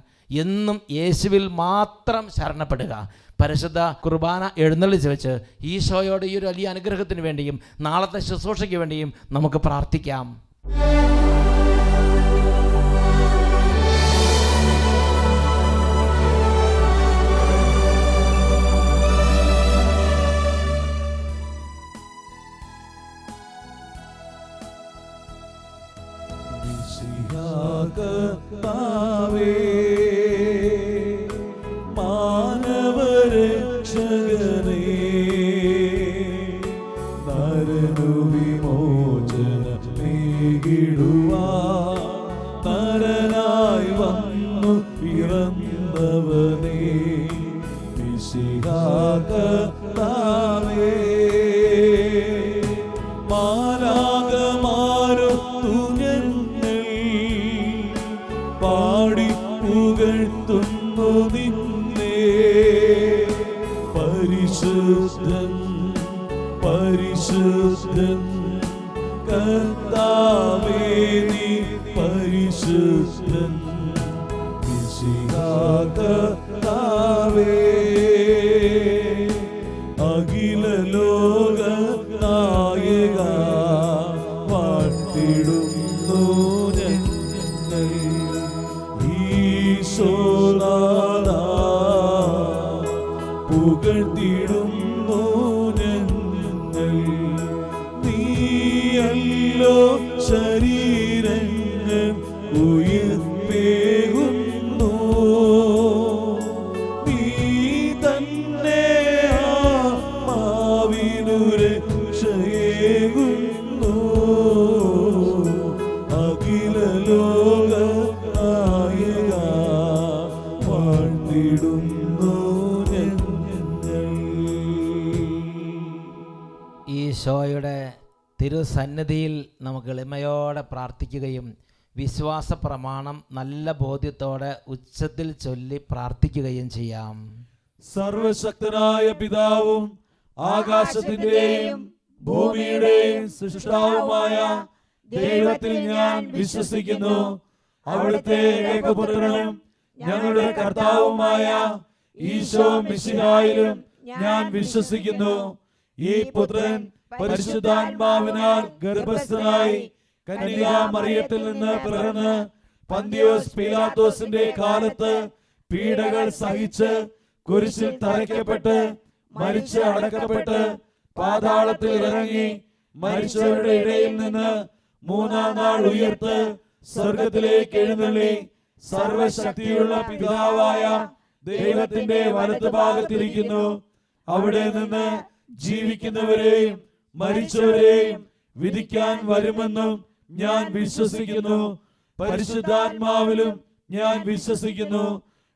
എന്നും യേശുവിൽ മാത്രം ശരണപ്പെടുക. പരിശുദ്ധ കുർബാന എഴുന്നള്ളിച്ച് വെച്ച് ഈശോയോട് ഈ ഒരു വലിയ അനുഗ്രഹത്തിന് വേണ്ടിയും നാളത്തെ ശുശ്രൂഷയ്ക്ക് വേണ്ടിയും നമുക്ക് പ്രാർത്ഥിക്കാം. പരിശുദ്ധൻ പരിശുദ്ധൻ കർത്താവേ നീ പരിശുദ്ധൻ കർത്താവേ അഖില ലോക നായക വാഴ്ത്തിടുന്നു ഞങ്ങൾ ഈശോനാഥാ പുകഴ്ത്തിടുന്നു ഞങ്ങൾ നീയല്ലോ ശരീരങ്ങൾ ഉയിർപ്പേകുന്നു നീ തന്നെ ആത്മാവിനു രക്ഷയേകുന്നു അഖില ലോക നായക വാഴ്ത്തിടുന്നു ഈശോയുടെ തിരുസന്നിധിയിൽ നമുക്ക് എളിമയോടെ പ്രാർത്ഥിക്കുകയും വിശ്വാസ പ്രമാണം നല്ല ബോധ്യത്തോടെ ഉച്ചത്തിൽ ചൊല്ലി പ്രാർത്ഥിക്കുകയും ചെയ്യാം. സർവശക്തനായ പിതാവും ആകാശത്തിന്റെയും ഭൂമിയുടെയും സൃഷ്ടാവുമായ ദൈവത്തിൽ ഞാൻ വിശ്വസിക്കുന്നു. അവിടുത്തെ ഏകപുത്രനും ഞങ്ങളുടെ കർത്താവുമായ ഈശോ മിശിഹായിലും ഞാൻ വിശ്വസിക്കുന്നു. ഈ പുത്രൻ പരിശുദ്ധാത്മാവിനാൽ ഗർഭസ്ഥനായി കന്യകാമറിയത്തിൽ നിന്ന് പിറന്ന് പന്തിയോസ് പീലാത്തോസിന്റെ കാലത്ത് പീഡകൾ സഹിച്ച് കുരിശിൽ തറയ്ക്കപ്പെട്ട് മരിച്ച് അടക്കപ്പെട്ട് പാതാളത്തിൽ ഇറങ്ങി മരിച്ചവരുടെ ഇടയിൽ നിന്ന് മൂന്നാം നാൾ ഉയർത്ത് സ്വർഗത്തിലേക്ക് എഴുന്നള്ളി സർവശക്തിയുള്ള പിതാവായ ദൈവത്തിന്റെ വലത്തുഭാഗത്തിരിക്കുന്നു. അവിടെ നിന്ന് ജീവിക്കുന്നവരെയും മരിച്ചവരെയും വിധിക്കാൻ വരുമെന്നും ഞാൻ വിശ്വസിക്കുന്നു. പരിശുദ്ധാത്മാവിലും ഞാൻ വിശ്വസിക്കുന്നു.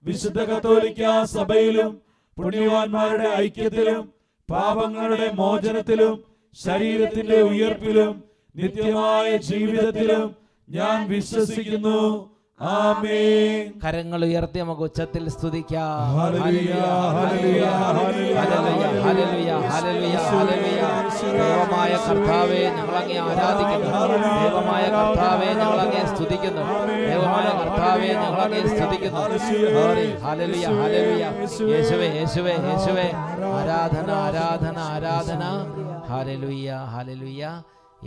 വിശുദ്ധ കത്തോലിക്ക സഭയിലും പുണ്യവാന്മാരുടെ ഐക്യത്തിലും പാപങ്ങളുടെ മോചനത്തിലും ശരീരത്തിന്റെ ഉയർപ്പിലും നിത്യമായ ജീവിതത്തിലും ഞാൻ വിശ്വസിക്കുന്നു. ആമേൻ. കരങ്ങൾ ഉയർത്തി നമുക്ക് ഉച്ചത്തിൽ സ്തുതിക്കാം. ഹല്ലേലൂയ, ഹല്ലേലൂയ, ഹല്ലേലൂയ, ഹല്ലേലൂയ, ഹല്ലേലൂയ, ഹല്ലേലൂയ. ദൈവമായ കർത്താവേ, ഞങ്ങൾ അങ്ങേ ആരാധിക്കുന്നു. ദൈവമായ കർത്താവേ, ഞങ്ങൾ അങ്ങേ സ്തുതിക്കുന്നു. ദൈവമായ കർത്താവേ, ഞങ്ങൾ അങ്ങേ സ്തുതിക്കുന്നു. Hallelujah, hallelujah. യേശുവേ, യേശുവേ, യേശുവേ. ആരാധന, ആരാധന, ആരാധന. Hallelujah, hallelujah.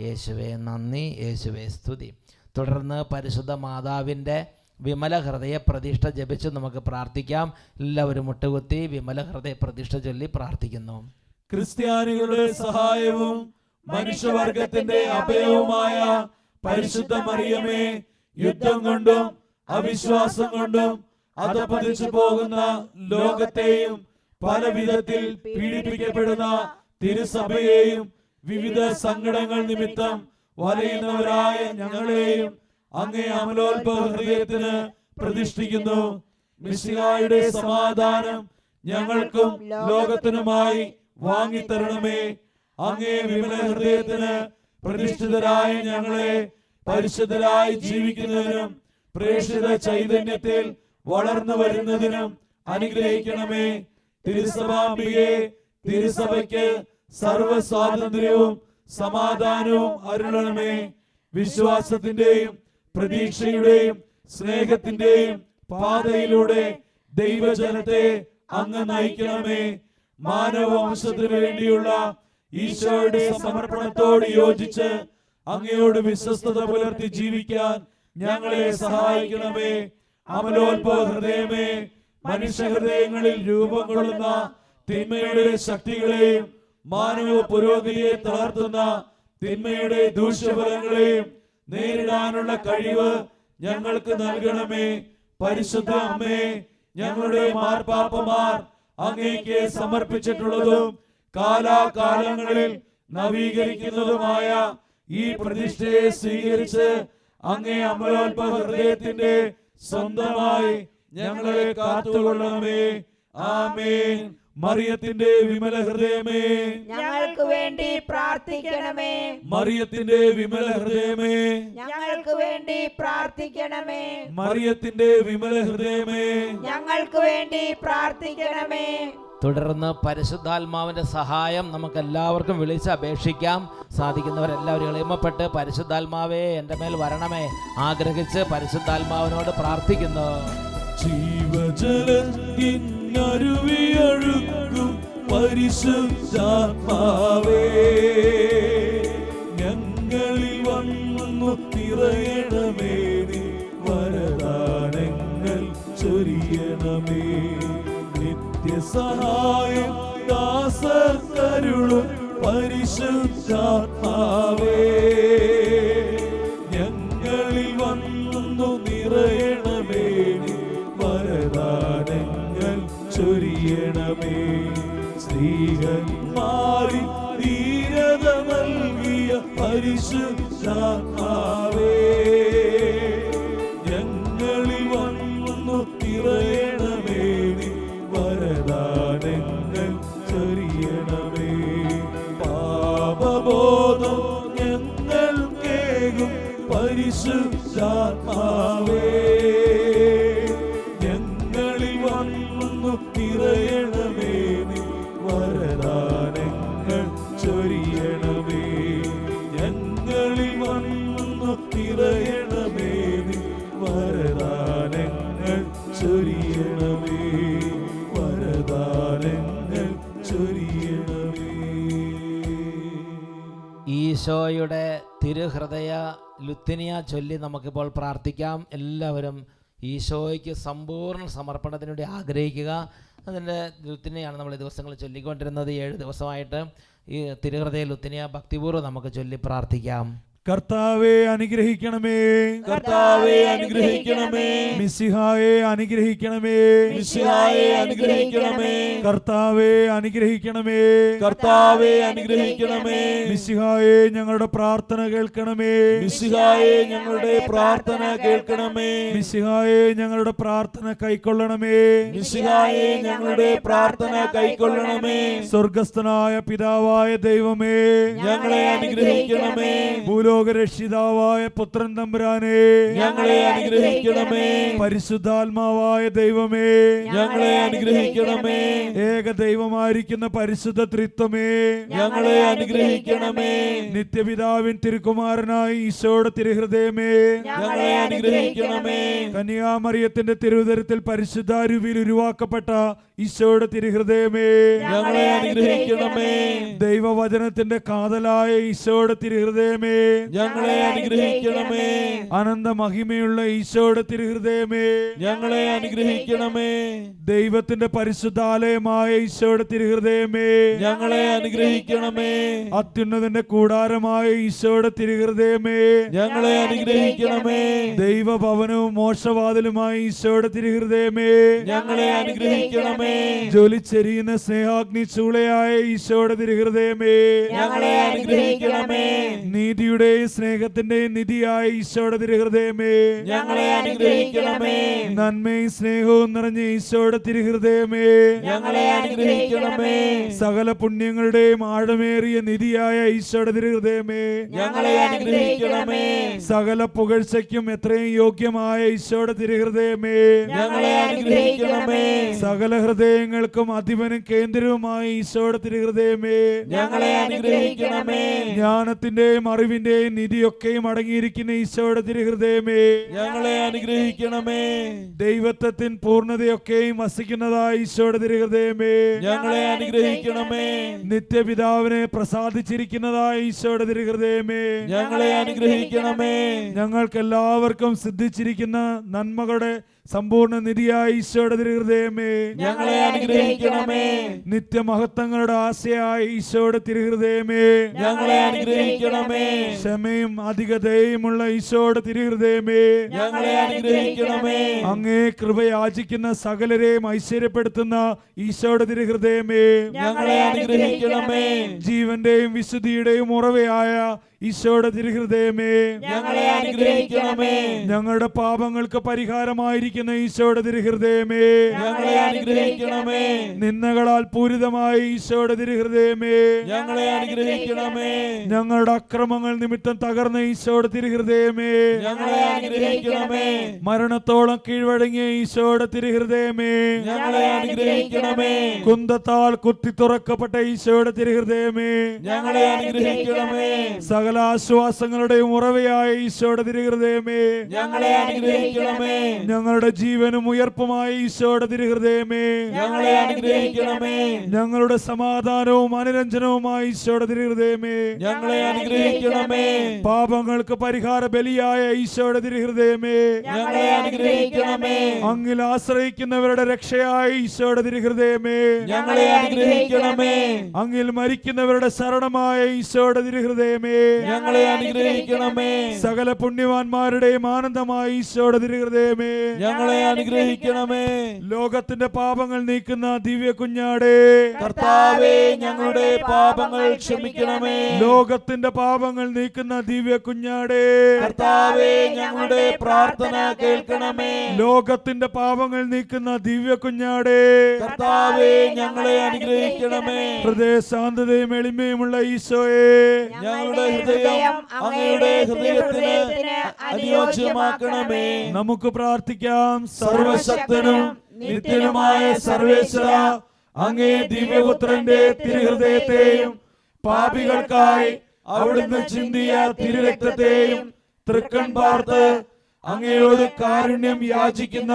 യേശുവേ നന്ദി, യേശുവേ സ്തുതി. തുടർന്ന് പരിശുദ്ധ മാതാവിൻ്റെ വിമല ഹൃദയ പ്രതിഷ്ഠ ജപിച്ച് നമുക്ക് പ്രാർത്ഥിക്കാം. എല്ലാവരും മുട്ടുകുത്തി വിമല ഹൃദയ പ്രതിഷ്ഠ ചൊല്ലി പ്രാർത്ഥിക്കുന്നു. ക്രിസ്ത്യാനികളുടെ സഹായവും മനുഷ്യവർഗത്തിന്റെ അഭയവുമായ പരിശുദ്ധ മറിയമേ, യുദ്ധം കൊണ്ടും അവിശ്വാസം കൊണ്ടും അധപതിച്ചു പോകുന്ന ലോകത്തെയും പല വിധത്തിൽ പീഡിപ്പിക്കപ്പെടുന്ന തിരുസഭയെയും വിവിധ സങ്കടങ്ങൾ നിമിത്തം വലയുന്നവരായ ഞങ്ങളെയും അങ്ങേ അമലോത്ഭവ ഹൃദയത്തിന് പ്രതിഷ്ഠിക്കുന്നു. മിശിഹായുടെ സമാധാനം ഞങ്ങൾക്കും ലോകത്തിനുമായി വാങ്ങിത്തരണമേ. അങ്ങേ വിമല ഹൃദയത്തിന് പ്രതിഷ്ഠിതരായ ഞങ്ങളെ പരിശുദ്ധരായി ജീവിക്കുന്നതിനും പ്രേക്ഷിത ചൈതന്യത്തിൽ വളർന്നു വരുന്നതിനും അനുഗ്രഹിക്കണമേ. തിരുസഭാംബികയെ, തിരുസഭയ്ക്ക് സർവ സ്വാതന്ത്ര്യവും സമാധാനവും അരുളണമേ. വിശ്വാസത്തിന്റെയും പ്രതീക്ഷയുടെയും സ്നേഹത്തിന്റെയും പാതയിലൂടെ ദൈവജനത്തെ അങ്ങ് നയിക്കണമേ. മാനവവംശത്തിനു വേണ്ടിയുള്ള ഈശോയുടെ സമർപ്പണത്തോട് യോജിച്ച് അങ്ങയോട് വിശ്വസ്തത പുലർത്തി ജീവിക്കാൻ ഞങ്ങളെ സഹായിക്കണമേ. അമലോത്ഭവ ഹൃദയമേ, മനുഷ്യഹൃദയങ്ങളിൽ രൂപം കൊള്ളുന്ന തിന്മയുടെ ശക്തികളെയും മാനവ പുരോഗതിയെ തളർത്തുന്ന തിന്മയുടെ ദൂഷ്യഫലങ്ങളെയും നേരിടാനുള്ള കഴിവ് ഞങ്ങൾക്ക് നൽകണമേ. പരിശുദ്ധ അമ്മേ, ഞങ്ങളുടെ മാർപ്പാപ്പമാർ അങ്ങേക്ക് സമർപ്പിച്ചിട്ടുള്ളതും കാലാകാലങ്ങളിൽ നവീകരിക്കുന്നതുമായ ഈ പ്രതിഷ്ഠയെ സ്വീകരിച്ച് അങ്ങേ അമലോത്ഭവ ഹൃദയത്തിന്റെ സ്വന്തമായി ഞങ്ങളെ കാത്തുകൊള്ളണമേ. ആമേൻ. മറിയത്തിന്റെ വിമല ഹൃദയമേ, ഞങ്ങൾക്ക് വേണ്ടി പ്രാർത്ഥിക്കണമേ. മറിയത്തിന്റെ വിമല ഹൃദയമേ, ഞങ്ങൾക്ക് വേണ്ടി പ്രാർത്ഥിക്കണമേ. മറിയത്തിന്റെ വിമല ഹൃദയമേ, ഞങ്ങൾക്ക് വേണ്ടി പ്രാർത്ഥിക്കണമേ. തുടർന്ന് പരിശുദ്ധാത്മാവിൻ്റെ സഹായം നമുക്ക് എല്ലാവർക്കും വിളിച്ച് അപേക്ഷിക്കാം. സാധിക്കുന്നവരെല്ലാവരും എളിമപ്പെട്ട് പരിശുദ്ധാത്മാവേ എൻ്റെ മേൽ വരണമേ ആഗ്രഹിച്ച് പരിശുദ്ധാത്മാവിനോട് പ്രാർത്ഥിക്കുന്നു. ജീവജലത്തിനരുവിയൊഴുക്കും പരിശുദ്ധാത്മാവേ, ഞങ്ങളിൽ വന്നു നിറയണമേ. വരദാനങ്ങൾ ചൊരിയണമേ. നിത്യസഹായം ദാസർക്കരുളും പരിശുദ്ധാത്മാവേ, ഞങ്ങളിൽ വന്നു നിറയണമേ. വരദാനങ്ങൾ ചൊരിയണമേ. സ്ത്രീകന്മാരിൽ ധീരത നൽകിയ പരിശുദ്ധാത്മാവേ, ഞങ്ങളിൽ വന്നു നിറയണമേ. വരദാനങ്ങൾ ചൊരിയണമേ. പാപബോധം ഈശോയുടെ തിരുഹൃദയ ലുത്തിനിയ ചൊല്ലി നമുക്കിപ്പോൾ പ്രാർത്ഥിക്കാം. എല്ലാവരും ഈശോയ്ക്ക് സമ്പൂർണ്ണ സമർപ്പണത്തിന് വേണ്ടി ആഗ്രഹിക്കുക. അതിൻ്റെ ലുത്തിനിയാണ് നമ്മൾ ഈ ദിവസങ്ങളിൽ ചൊല്ലിക്കൊണ്ടിരുന്നത്. 7 ദിവസമായിട്ട് ഈ തിരുഹൃദയ ലുത്തിനിയ ഭക്തിപൂർവ്വം നമുക്ക് ചൊല്ലി പ്രാർത്ഥിക്കാം. കർത്താവെ അനുഗ്രഹിക്കണമേ, കർത്താവെ അനുഗ്രഹിക്കണമേ, മിശിഹായെ അനുഗ്രഹിക്കണമേ, മിശിഹായെ അനുഗ്രഹിക്കണമേ, കർത്താവെ അനുഗ്രഹിക്കണമേ, കർത്താവെ അനുഗ്രഹിക്കണമേ, മിശിഹായെ ഞങ്ങളുടെ പ്രാർത്ഥന കേൾക്കണമേ, മിശിഹായെ ഞങ്ങളുടെ പ്രാർത്ഥന കേൾക്കണമേ, മിശിഹായെ ഞങ്ങളുടെ പ്രാർത്ഥന കൈക്കൊള്ളണമേ, മിശിഹായെ ഞങ്ങളുടെ പ്രാർത്ഥന കൈക്കൊള്ളണമേ, സ്വർഗസ്ഥനായ പിതാവായ ദൈവമേ, ഞങ്ങളെ അനുഗ്രഹിക്കണമേ, ഭൂലോകരക്ഷിതാവായ പുത്രൻ തമ്പുരാനെ, ഞങ്ങളെ അനുഗ്രഹിക്കണമേ, പരിശുദ്ധാത്മാവായ ദൈവമേ, ഞങ്ങളെ അനുഗ്രഹിക്കണമേ, ഏക ദൈവമായിരിക്കുന്ന പരിശുദ്ധ ത്രിത്വമേ, ഞങ്ങളെ അനുഗ്രഹിക്കണമേ, നിത്യപിതാവിൻ തിരുക്കുമാരനായ ഈശോയുടെ തിരുഹൃദയമേ, ഞങ്ങളെ അനുഗ്രഹിക്കണമേ, കന്യാമറിയത്തിന്റെ തിരുവുദരത്തിൽ പരിശുദ്ധാരൂപിയിൽ ഉരുവാക്കപ്പെട്ട ഈശോയുടെ തിരുഹൃദയമേ, ഞങ്ങളെ അനുഗ്രഹിക്കണമേ, ദൈവവചനത്തിന്റെ കാതലായ ഈശോയുടെ തിരുഹൃദയമേ, ഞങ്ങളെ അനുഗ്രഹിക്കണമേ, അനന്ത മഹിമയുള്ള ഈശോയുടെ തിരുഹൃദയമേ, ഞങ്ങളെ അനുഗ്രഹിക്കണമേ, ദൈവത്തിന്റെ പരിശുദ്ധാലയമായ ഈശോയുടെ തിരുഹൃദയമേ, ഞങ്ങളെ അനുഗ്രഹിക്കണമേ, അത്യുന്നതന്റെ കൂടാരമായ ഈശോയുടെ തിരുഹൃദയമേ, ഞങ്ങളെ അനുഗ്രഹിക്കണമേ, ദൈവഭവനവും മോക്ഷവാതിലുമായ ഈശോയുടെ തിരുഹൃദയമേ, ഞങ്ങളെ അനുഗ്രഹിക്കണമേ, ജ്വലിച്ചെരിയുന്ന സ്നേഹാഗ്നി ചൂളയായ ഈശോയുടെ തിരുഹൃദയമേ, ഞങ്ങളെ അനുഗ്രഹിക്കണമേ, നീതിയുടെയും സ്നേഹത്തിന്റെയും നിധിയായ ഈശോയുടെ തിരുഹൃദയമേ, ഞങ്ങളെ അനുഗ്രഹിക്കണമേ, നന്മയും സ്നേഹവും നിറഞ്ഞ ഈശോയുടെ തിരുഹൃദയമേ, ഞങ്ങളെ അനുഗ്രഹിക്കണമേ, സകല പുണ്യങ്ങളുടെയും ആഴമേറിയ നിധിയായ ഈശോയുടെ തിരുഹൃദയമേ, ഞങ്ങളെ അനുഗ്രഹിക്കണമേ, സകല പുകഴ്ചയ്ക്കും എത്രയും യോഗ്യമായ ഈശോയുടെ തിരുഹൃദയമേ, ഞങ്ങളെ അനുഗ്രഹിക്കണമേ, സകല ഹൃദയങ്ങൾക്കും അധിപനും കേന്ദ്രവുമായ ഈശോയുടെ തിരുഹൃദയമേ, ഞങ്ങളെ അനുഗ്രഹിക്കണമേ, ജ്ഞാനത്തിന്റെയും അറിവിന്റെയും നിധിയൊക്കെയും അടങ്ങിയിരിക്കുന്ന ഈശോയുടെ തിരുഹൃദയമേ, ഞങ്ങളെ അനുഗ്രഹിക്കണമേ, ദൈവത്വത്തിൻ പൂർണ്ണതയൊക്കെയും വസിക്കുന്നതായ ഈശോയുടെ തിരുഹൃദയമേ, ഞങ്ങളെ അനുഗ്രഹിക്കണമേ, നിത്യപിതാവിനെ പ്രസാദിച്ചിരിക്കുന്നതായ ഈശോയുടെ തിരുഹൃദയമേ, ഞങ്ങളെ അനുഗ്രഹിക്കണമേ, ഞങ്ങൾക്ക് എല്ലാവർക്കും സിദ്ധിച്ചിരിക്കുന്ന നന്മകളുടെ സമ്പൂർണ്ണ നിധിയായ ഈശോയുടെ തിരുഹൃദയമേ, ഞങ്ങളെ അനുഗ്രഹിക്കണമേ, നിത്യമഹത്വങ്ങളുടെ ആശയായ ഈശോയുടെ തിരുഹൃദയമേ, ഞങ്ങളെ അനുഗ്രഹിക്കണമേ, ക്ഷമയും അധികതയുമുള്ള ഈശോയുടെ തിരുഹൃദയമേ, ഞങ്ങളെ അനുഗ്രഹിക്കണമേ, അങ്ങേ കൃപയാചിക്കുന്ന സകലരെയും ഐശ്വര്യപ്പെടുത്തുന്ന ഈശോയുടെ തിരുഹൃദയമേ, ഞങ്ങളെ അനുഗ്രഹിക്കണമേ, ജീവന്റെയും വിശുദ്ധിയുടെയും ഉറവയായ ഈശോയുടെ തിരുഹൃദയമേ, ഞങ്ങളെ അനുഗ്രഹിക്കണമേ, ഞങ്ങളുടെ പാപങ്ങൾക്ക് പരിഹാരമായിരിക്കുന്ന ഈശോയുടെ തിരുഹൃദയമേ, ഞങ്ങളെ അനുഗ്രഹിക്കണമേ, നിന്ദകളാൽ പൂരിതമായ ഈശോയുടെ തിരുഹൃദയമേ, ഞങ്ങളെ അനുഗ്രഹിക്കണമേ, ഞങ്ങളുടെ അക്രമങ്ങൾ നിമിത്തം തകർന്ന ഈശോയുടെ തിരുഹൃദയമേ, ഞങ്ങളെ അനുഗ്രഹിക്കണമേ, മരണത്തോളം കീഴ്വഴങ്ങിയ ഈശോയുടെ തിരുഹൃദയമേ, ഞങ്ങളെ അനുഗ്രഹിക്കണമേ, കുന്തത്താൽ കുത്തി തുറക്കപ്പെട്ട ഈശോയുടെ തിരുഹൃദയമേ, ഞങ്ങളെ അനുഗ്രഹിക്കണമേ, സകല ആശ്വാസങ്ങളുടെയും ഉറവയായ ഈശോയുടെ തിരുഹൃദയമേ, ഞങ്ങളെ അനുഗ്രഹിക്കണമേ, ഞങ്ങളുടെ ജീവനും ഉയർപ്പുമായ ഈശോയുടെ തിരുഹൃദയമേ, ഞങ്ങളെ അനുഗ്രഹിക്കണമേ, ഞങ്ങളുടെ സമാധാനവും അനുരഞ്ജനവുമായ ഈശോയുടെ തിരുഹൃദയമേ, ഞങ്ങളെ അനുഗ്രഹിക്കണമേ, പാപങ്ങൾക്ക് പരിഹാര ബലിയായ ഈശോയുടെ തിരുഹൃദയമേ, ഞങ്ങളെ അനുഗ്രഹിക്കണമേ, അങ്ങിൽ ആശ്രയിക്കുന്നവരുടെ രക്ഷയായ ഈശോയുടെ തിരുഹൃദയമേ, ഞങ്ങളെ അനുഗ്രഹിക്കണമേ, അങ്ങിൽ മരിക്കുന്നവരുടെ ശരണമായ ഈശോയുടെ തിരുഹൃദയമേ, ഞങ്ങളെ അനുഗ്രഹിക്കണമേ, സകല പുണ്യവാന്മാരുടെയും ആനന്ദമായ ഈശോയുടെ തിരുഹൃദയമേ, ഞങ്ങളെ അനുഗ്രഹിക്കണമേ, ലോകത്തിന്റെ പാപങ്ങൾ നീക്കുന്ന ദിവ്യ കുഞ്ഞാടേ, കർത്താവേ ഞങ്ങളുടെ പാപങ്ങൾ ക്ഷമിക്കണമേ, ലോകത്തിന്റെ പാപങ്ങൾ നീക്കുന്ന ദിവ്യ കുഞ്ഞാടേ, കർത്താവേ ഞങ്ങളുടെ പ്രാർത്ഥന കേൾക്കണമേ, ലോകത്തിന്റെ പാപങ്ങൾ നീക്കുന്ന ദിവ്യ കുഞ്ഞാടേ, കർത്താവേ ഞങ്ങളെ അനുഗ്രഹിക്കണമേ, ഹൃദയ ശാന്തതയും എളിമയുമുള്ള ഈശോയെ, ഞങ്ങളുടെ ഹൃദയം അങ്ങയുടെ ഹൃദയത്തിന് അനുയോജ്യമാക്കണമേ. നമുക്ക് പ്രാർത്ഥിക്കാം. സർവശക്തനും നിത്യനുമായ സർവേശ്വര, അങ്ങേ ദിവ്യപുത്രന്റെ തിരുഹൃദയത്തെയും പാപികൾക്കായി അവിടുന്ന് ചിന്തിയ തിരുരക്തത്തെയും തൃക്കൺ പാർത്ത് അങ്ങയോട് കാരുണ്യം യാചിക്കുന്ന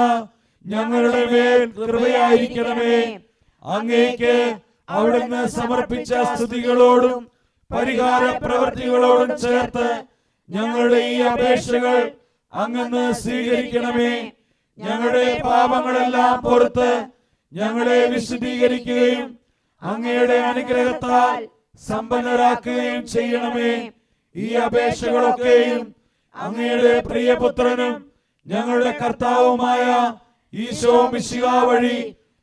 ഞങ്ങളുടെ മേൽ കൃപയായിരിക്കണമേ. അങ്ങേക്ക് അവിടുന്ന് സമർപ്പിച്ച സ്തുതികളോടും പരിഹാര പ്രവൃത്തികളോടും ചേർത്ത് ഞങ്ങളുടെ ഈ അപേക്ഷകൾ അങ്ങ് സ്വീകരിക്കണമേ. ഞങ്ങളുടെ പാപങ്ങളെല്ലാം പൊറുത്ത് ഞങ്ങളെ വിശുദ്ധീകരിക്കുകയും അങ്ങയുടെ അനുഗ്രഹത്താൽ സമ്പന്നരാക്കുകയും ചെയ്യണമേ. ഈ അപേക്ഷകളൊക്കെയും അങ്ങയുടെ പ്രിയപുത്രനും ഞങ്ങളുടെ കർത്താവുമായ ഈശോ മിശിഹാ വഴി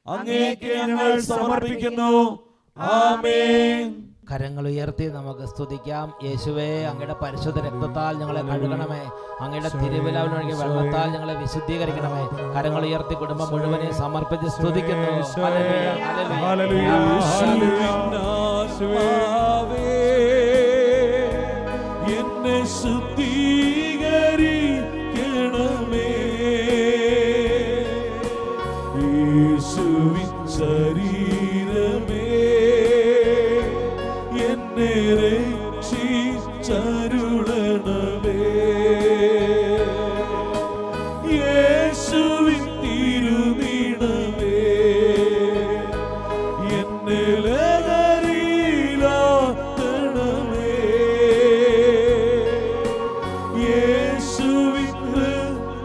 അങ്ങേക്ക് ഞങ്ങൾ സമർപ്പിക്കുന്നു. ആമേൻ. കരങ്ങൾ ഉയർത്തി നമുക്ക് സ്തുതിക്കാം. യേശുവേ, അങ്ങയുടെ പരിശുദ്ധ രക്തത്താൽ ഞങ്ങളെ കഴുകണമേ. അങ്ങയുടെ തിരുവിലാവിനൊഴുകിയ വെള്ളത്താൽ ഞങ്ങളെ വിശുദ്ധീകരിക്കണമേ. കരങ്ങൾ ഉയർത്തി കുടുംബം മുഴുവനെ സമർപ്പിച്ച് സ്തുതിക്കുന്നു. Hallelujah, hallelujah. എന്നെ ശുദ്ധീകരിക്കണമേ. യേശുവിൻ ശരീരമേ എന്നെ രക്ഷിച്ചരുളണമേ. യേശുവിൻ തിരുനിണമേ എന്നെ ലഹരിയിലാക്കണമേ. യേശുവിൻ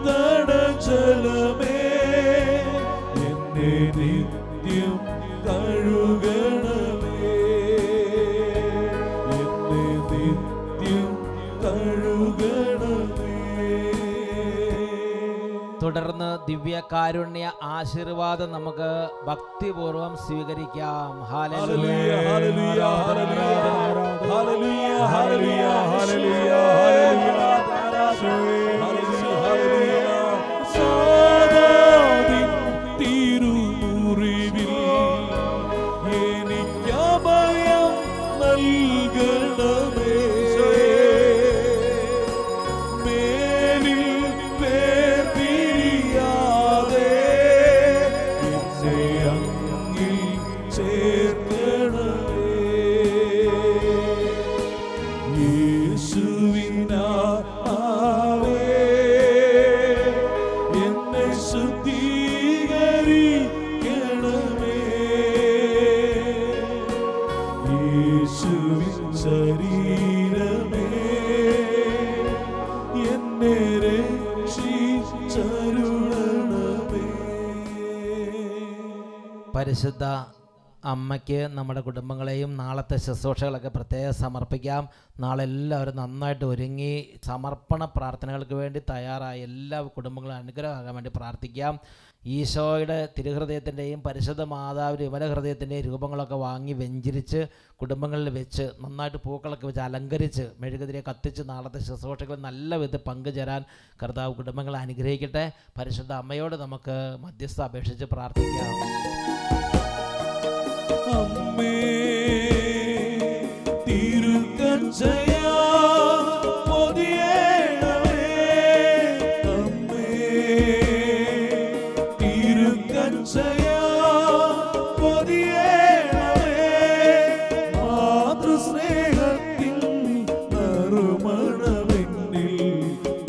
തടജലമേ എന്നെ നിത്യം കഴുകണമേ. എന്നെ നിത്യം കഴുകണമേ. തുടർന്ന് ദിവ്യകാരുണ്യ ആശീർവാദം നമുക്ക് ഭക്തിപൂർവം സ്വീകരിക്കാം. ഹല്ലേലൂയ, ഹല്ലേലൂയ, ഹല്ലേലൂയ, ഹല്ലേലൂയ, ഹല്ലേലൂയ, ഹല്ലേലൂയ, ഹല്ലേലൂയ. സാദാദിൻ തിരുമുറിവിൽ എനിക്കഭയം നൽകണമേ. മേലിൽ വേർപിരിയാതെ എന്നെ അങ്ങിൽ ചേർക്കണമേ. യേശുവിനാവേ എന്നെ ശുദ്ധീകരിക്കണമേ. യേശുവിൻ ശരീരമേ എന്നെ രക്ഷിച്ചരുളണമേ. പരിശുദ്ധ അമ്മയ്ക്ക് നമ്മുടെ കുടുംബങ്ങളെയും നാളത്തെ ശുശ്രൂഷകളൊക്കെ പ്രത്യേകം സമർപ്പിക്കാം. നാളെ എല്ലാവരും നന്നായിട്ട് ഒരുങ്ങി സമർപ്പണ പ്രാർത്ഥനകൾക്ക് വേണ്ടി തയ്യാറായ എല്ലാ കുടുംബങ്ങളും അനുഗ്രഹമാകാൻ വേണ്ടി പ്രാർത്ഥിക്കാം. ഈശോയുടെ തിരുഹൃദയത്തിൻ്റെയും പരിശുദ്ധ മാതാവിൻ്റെ വിമലഹൃദയത്തിൻ്റെയും രൂപങ്ങളൊക്കെ വാങ്ങി വെഞ്ചരിച്ച് കുടുംബങ്ങളിൽ വെച്ച് നന്നായിട്ട് പൂക്കളൊക്കെ വെച്ച് അലങ്കരിച്ച് മെഴുകുതിരിയെ കത്തിച്ച് നാളത്തെ ശുശ്രൂഷകളിൽ നല്ല വിധത്തിൽ പങ്കുചേരാൻ കർത്താവ് കുടുംബങ്ങളെ അനുഗ്രഹിക്കട്ടെ. പരിശുദ്ധ അമ്മയോട് നമുക്ക് മധ്യസ്ഥ അപേക്ഷിച്ച് പ്രാർത്ഥിക്കാം. അമ്മേ തിരുക്കഞ്ചയാ പൊതിയേണമേ. അമ്മേ തിരുക്കഞ്ചയാ പൊതിയേണമേ. മാതൃസ്നേഹത്തിൻ നറുമണമെന്നിൽ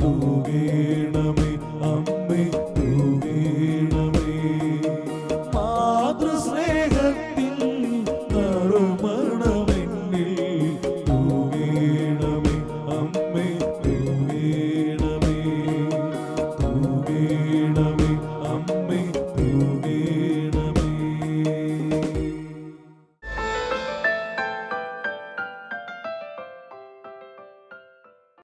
തൂകേണമേ. അമ്മേ തൂകേണമേ. മാതൃസ്നേഹത്തിൻ നറുമണമെന്നിൽ തൂകേണമേ. അമ്മേ തൂകേണമേ. തൂകേണമേ.